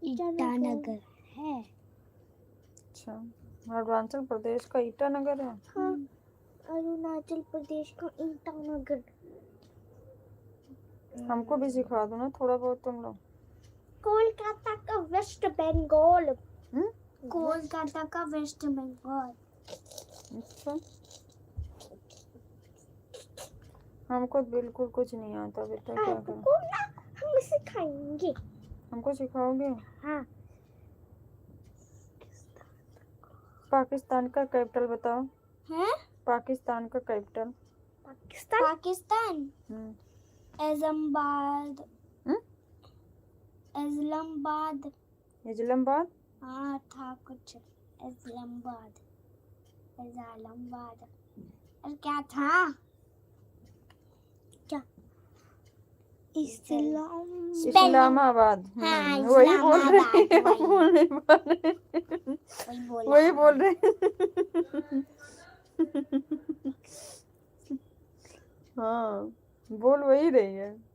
ईटानगर है। अच्छा, अरुणाचल प्रदेश का ईटानगर है। हाँ, अरुणाचल प्रदेश का ईटानगर। हमको भी सिखा दो ना थोड़ा बहुत तुम लोग। कोलकाता का वेस्ट बंगाल। हम्म, कोलकाता का वेस्ट बंगाल। अच्छा, हमको बिल्कुल कुछ नहीं आता बेटा, क्या करें। आपको ना हम सिखाएंगे। हमको सिखाओगे? हाँ। पाकिस्तान का कैपिटल बताओ। हैं? पाकिस्तान का कैपिटल। पाकिस्तान इस्लामाबाद। इस्लामाबाद। इस्लामाबाद। हाँ था कुछ इस्लामाबाद। इस्लामाबाद और क्या था? क्या? इस्लामाबाद। हाँ, वही बोल रहे हैं, इस्लामाबाद, बोल नहीं पा रहे। वही बोल रहे हैं। हाँ, बोल वही रही है।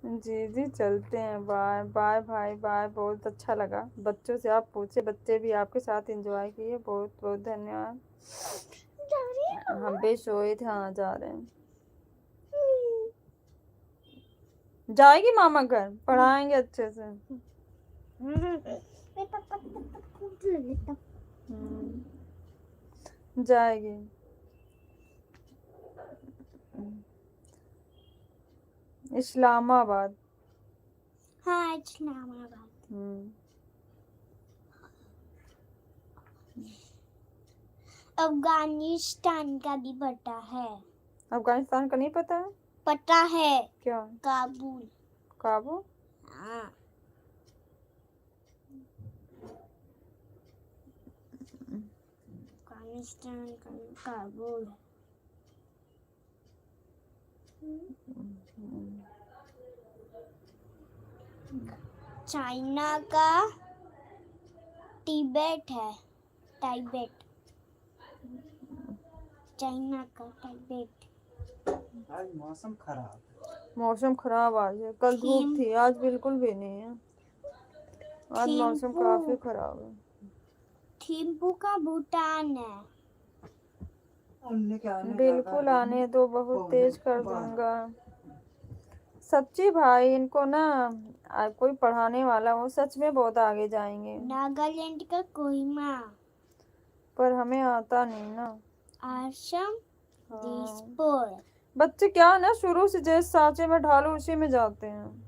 जी जी, चलते हैं। बाय बाय भाई, बाय। बहुत अच्छा लगा, बच्चों से आप पूछे, बच्चे भी आपके साथ एंजॉय किए। बहुत बहुत धन्यवाद। हम भी सोए थे। हाँ, जा रहे हैं। जाएगी मामा घर, पढ़ाएंगे अच्छे से। जाएगी। इस्लामाबाद। हाँ, इस्लामाबाद। अफगानिस्तान का भी पता है। अफगानिस्तान का नहीं पता है? पता है। क्या? काबुल। काबुल। हाँ। अफगानिस्तान का काबुल। चाइना का तिब्बत है। तिब्बत। चाइना का तिब्बत। आज मौसम खराब है। मौसम खराब आज है, कल धूप थी, आज बिल्कुल भी नहीं है। आज मौसम काफी खराब है। थिम्पू का भूटान है। बिल्कुल आने दो, बहुत तेज कर दूंगा। सच्ची भाई, इनको ना कोई पढ़ाने वाला हो, सच में बहुत आगे जाएंगे। नागालैंड का कोहिमा। पर हमें आता नहीं ना। आसाम हाँ। दिसपुर। बच्चे क्या ना शुरू से जिस सांचे में ढालो उसी में जाते हैं।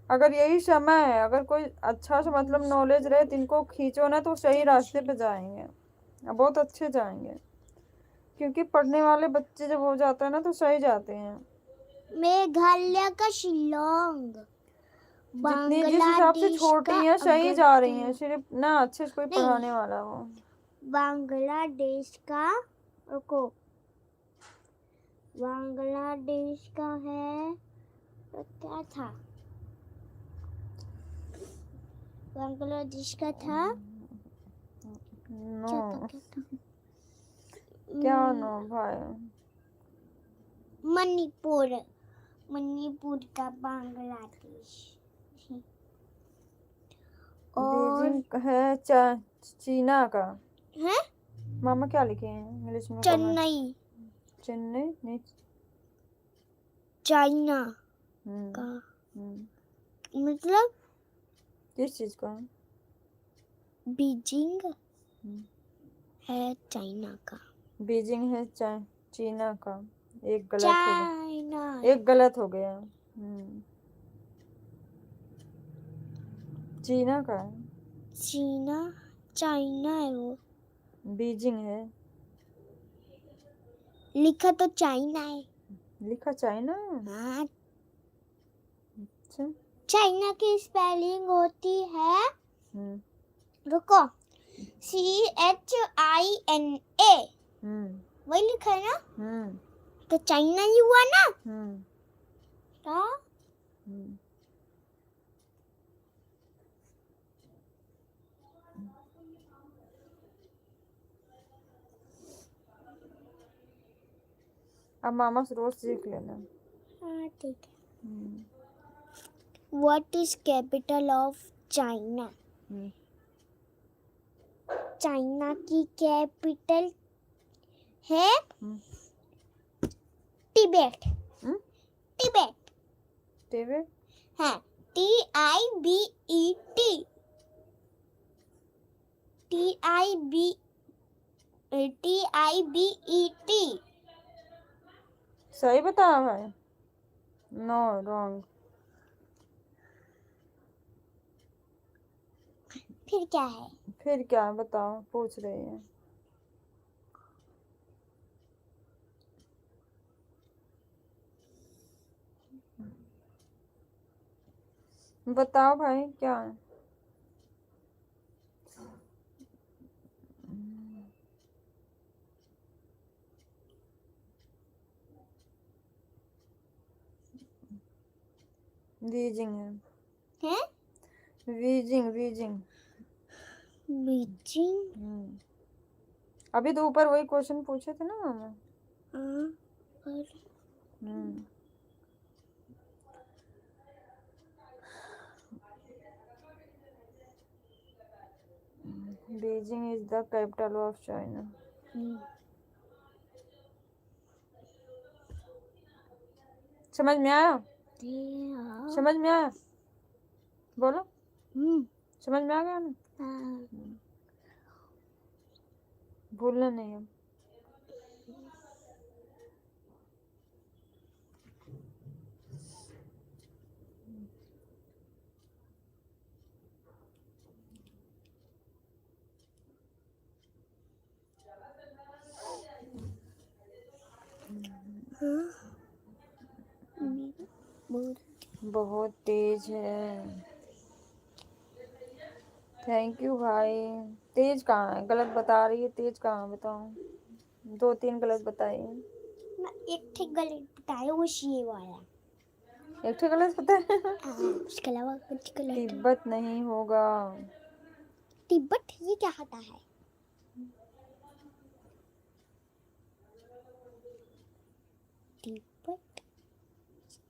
अगर यही समय है, अगर कोई अच्छा सा मतलब नॉलेज रहे तो इनको खींचो ना तो सही रास्ते पे जाएंगे, बहुत अच्छे जाएंगे। क्योंकि पढ़ने वाले बच्चे जब हो जाते हैं ना तो सही जाते हैं। मेघालय का शिलोंग। जितनी जिस हिसाब से छोटी हैं सही जा रही हैं, सिर्फ ना अच्छे से कोई पढ़ाने वाला हो। बांग्लादेश का, रुको, बांग्लादेश का है तो क्या था, बांग्लादेश का था नो क्या नो भाई, मणिपुर, मणिपुर का बांग्लादेश। और बीजिंग है चीना का है मामा, क्या लिखे हैं इंग्लिश में? चेन्नई, चेन्नई नहीं, चाइना का, मतलब किस चीज का? बीजिंग है चाइना का। बीजिंग है चीना का। एक गलत चाइना, हो गया, एक गलत हो गया। चीना का है। चीना, चाइना है वो, बीजिंग है, लिखा तो चाइना है। लिखा चाइना। हाँ, अच्छा, चाइना की स्पेलिंग होती है, रुको, CHINA, वही लिखा है ना, तो चाइना ही हुआ ना। तो अब मामा से रोज सीख लेना। हाँ ठीक है। What is capital of China? China की कैपिटल है तिब्बत। तिब्बत, टिबेट, हाँ, TIBET, TIBET। सही बताया भाई? No, wrong. फिर क्या है? फिर क्या बताओ, पूछ रही है। बताओ भाई क्या है? बीजिंग है। Beijing, Beijing, Beijing. अभी तो ऊपर वही क्वेश्चन पूछे थे ना मामा। Beijing is the capital of China. समझ में आया? समझ में आया? बोलो। समझ में आ गया ना? भूलना नहीं है। बहुत तेज है। थैंक यू भाई। तेज कहाँ है? गलत बता रही है, तेज कहाँ बताऊं? 2-3 गलत बताई। एक ठीक गलत बताया, वो ये वाला। एक ठीक गलत बताया। उसके अलावा कुछ गलत। तिब्बत नहीं होगा। तिब्बत ये क्या होता है? तिब्बत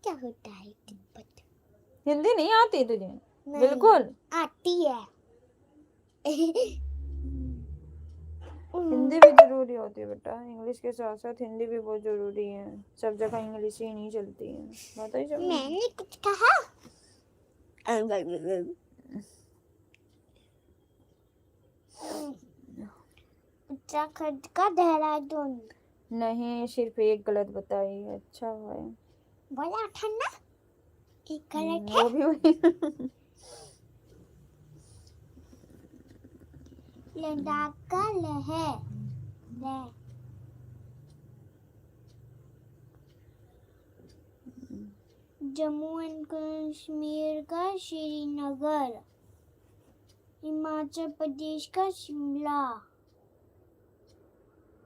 क्या होता है? तिब्बत हिंदी नहीं आती तुझे? बिल्कुल आती है। हिंदी भी जरूरी होती है बेटा, इंग्लिश के साथ साथ हिंदी भी बहुत जरूरी है, सब जगह इंग्लिश ही नहीं चलती है, बताइए सब। मैंने कुछ कहा? उत्तराखंड का देहरादून। नहीं, सिर्फ एक गलत बताई। अच्छा है, बोला था ना एक गलत वो भी वही। लद्दाख का लहर जम्मू एंड कश्मीर का श्रीनगर, हिमाचल प्रदेश का शिमला,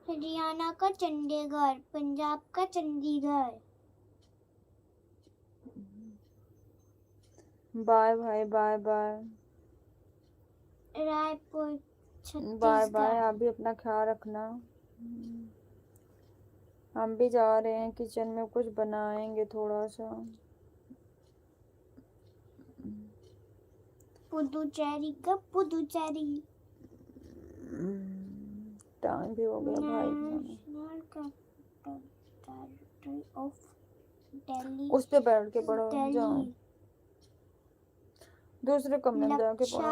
हरियाणा का चंडीगढ़, पंजाब का चंडीगढ़। बाय भाई, bye bye Raipur bye bye. Chhattisgarh. आप भी अपना ख्याल रखना। हम भी जा रहे हैं किचन में, कुछ बनाएंगे थोड़ा सा। पुदुचेरी का पुदुचेरी। टाइम भी हो गया भाई। National capital territory of Delhi. उस पे बैठ के पढ़ो, जाओ दिल्ली। दूसरे कमरे में जाके पढ़ो।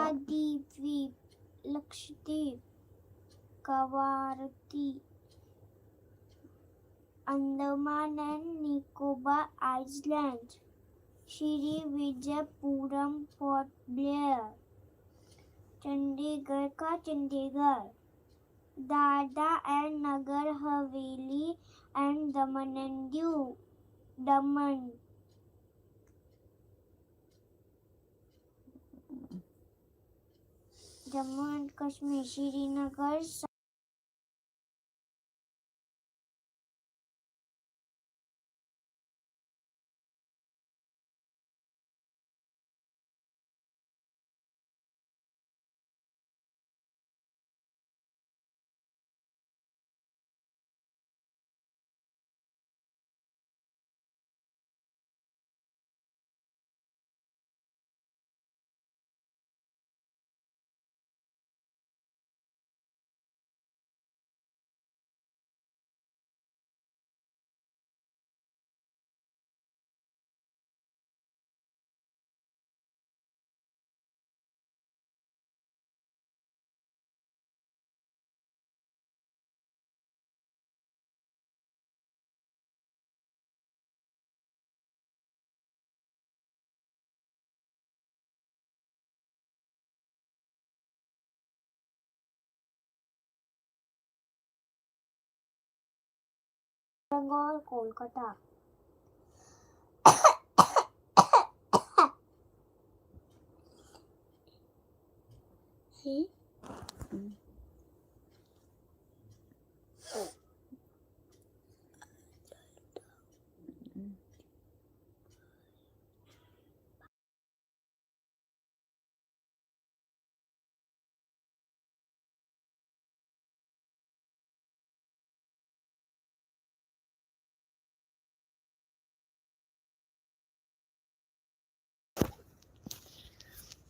Lakshadweep, Kavaratti, Andaman and Nicobar island, Shri Vijayapuram, port Blair, Chandigarh का Chandigarh, Dadra and Nagar Haveli and Daman and Diu, Daman, Jammu and Kashmir, Srinagar, Bengal, Kolkata.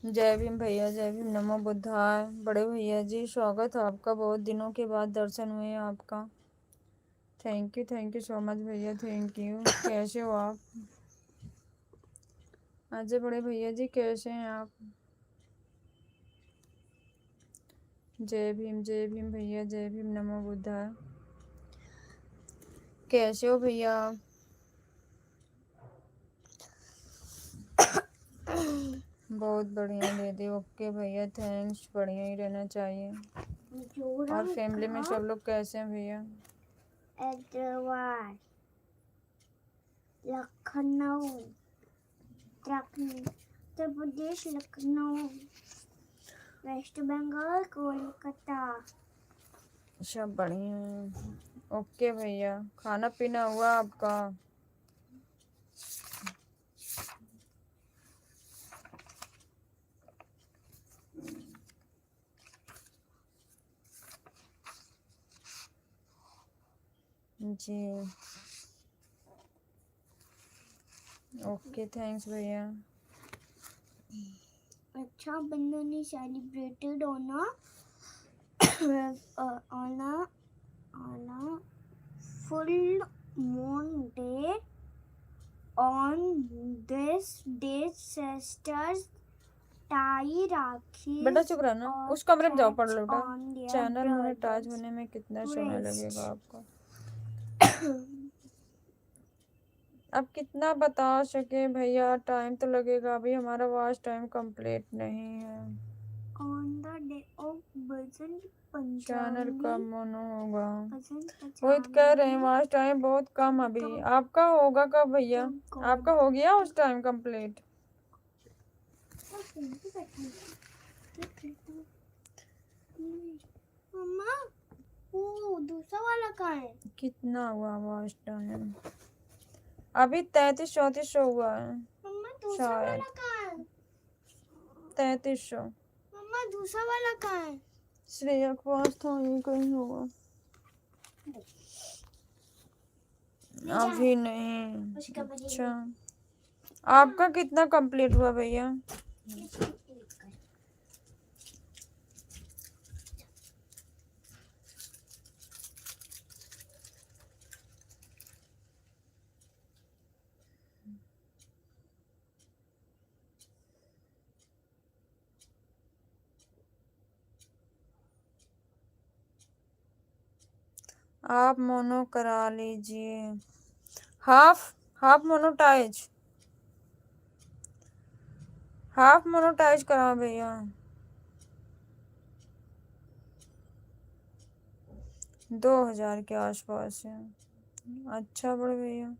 जय भीम भैया, जय भीम, नमो बुद्धाय। बड़े भैया जी, स्वागत है आपका, बहुत दिनों के बाद दर्शन हुए हैं आपका। थैंक यू सो मच भैया, थैंक यू। कैसे हो आप? अजय बड़े भैया जी, कैसे हैं आप? जय भीम भैया, जय भीम, नमो बुद्धाय। कैसे हो भैया आप? बहुत बढ़िया दीदी, ओके भैया, थैंक्स, बढ़िया ही रहना चाहिए। और फैमिली में सब लोग कैसे हैं भैया? हैदराबाद, लखनऊ, उत्तर प्रदेश, लखनऊ, वेस्ट बंगाल, कोलकाता। सब बढ़िया है, ओके भैया। खाना पीना हुआ आपका? जी ओके, थैंक्स भैया। Raksha Bandhan is celebrated on a full moon day. On this day, sisters tie rakhi बेटा चुप रहना, उस कमरे में जाओ पढ़ लो बेटा। on their channel monetise brothers' होने में कितना समय wrist. लगेगा आपको? अब कितना बता सके भैया, टाइम तो लगेगा, अभी हमारा वॉच टाइम कंप्लीट नहीं है। On the day of Basant channel Panchami, कब मोनो होगा? Basant वही तो कह रहे हैं, Panchami, वॉच टाइम बहुत कम अभी। आपका होगा कब भैया? आपका हो गया उस टाइम कंप्लीट? मम्मा वो दूसरा वाला कहाँ है? कितना हुआ वॉच टाइम? अभी 3300-3400 हुआ है मम्मा दूसरा शायद। वाला कहाँ है? 3300। मम्मा दूसरा वाला कहाँ है? श्रेया के पास था, ये कहीं होगा। अभी नहीं। अच्छा, आपका कितना कंप्लीट हुआ भैया? आप मोनो करा लीजिए। हाफ मोनोटाइज कराओ भैया। 2000 के आसपास है। अच्छा बड़े भैया,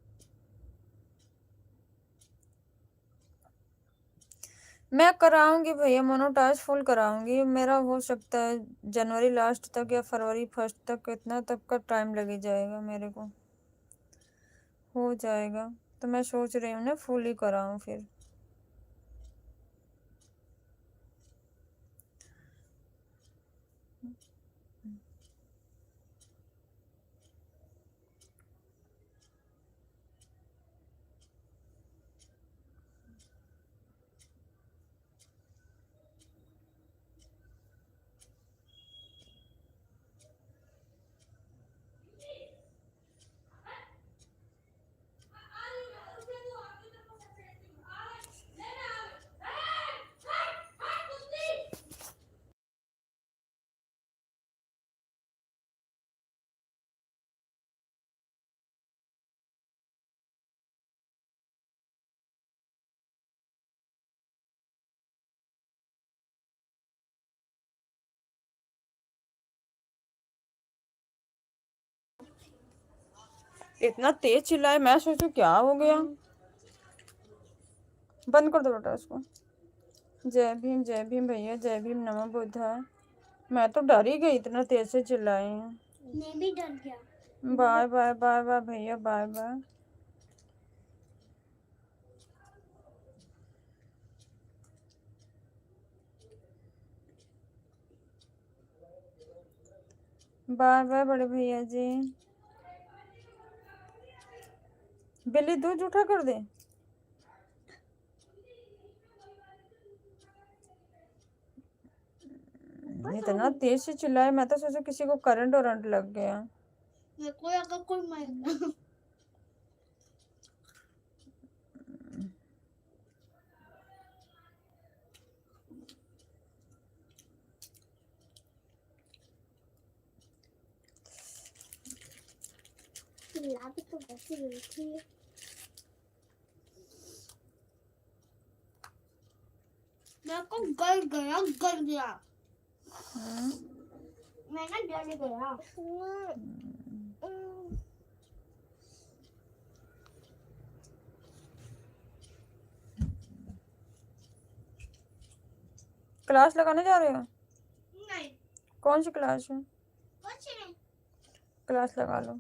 मैं कराऊंगी भैया, मोनोटाइज फुल कराऊंगी। मेरा हो सकता है जनवरी लास्ट तक या फरवरी फर्स्ट तक, इतना तक का टाइम लग जाएगा मेरे को। हो जाएगा तो मैं सोच रही हूँ ना फुल ही कराऊं फिर। इतना तेज चिल्लाए, मैं सोचू क्या हो गया। बंद कर दो बेटा उसको। जय भीम भैया, जय भीम, नमो बुद्धाय। मैं तो डर ही गई, इतना तेज से चिल्लाए हैं। मैं भी डर गया। बाय बाय बाय बाय भैया, बाय बाय। बाय बाय बड़े भैया जी। बिल्ली दूध उठा कर दे। इतना तेज से चिल्लाए, मैं तो सोचा किसी को करंट वरंट लग गया। मेरे को अगर कोई मारेगा। चिल्ला भी तो वैसे रही है। मेरे को गल गया। मैं ना डर गया। क्लास लगाने जा रहे हो? नहीं, कौन सी क्लास है? कुछ नहीं। क्लास लगा लो।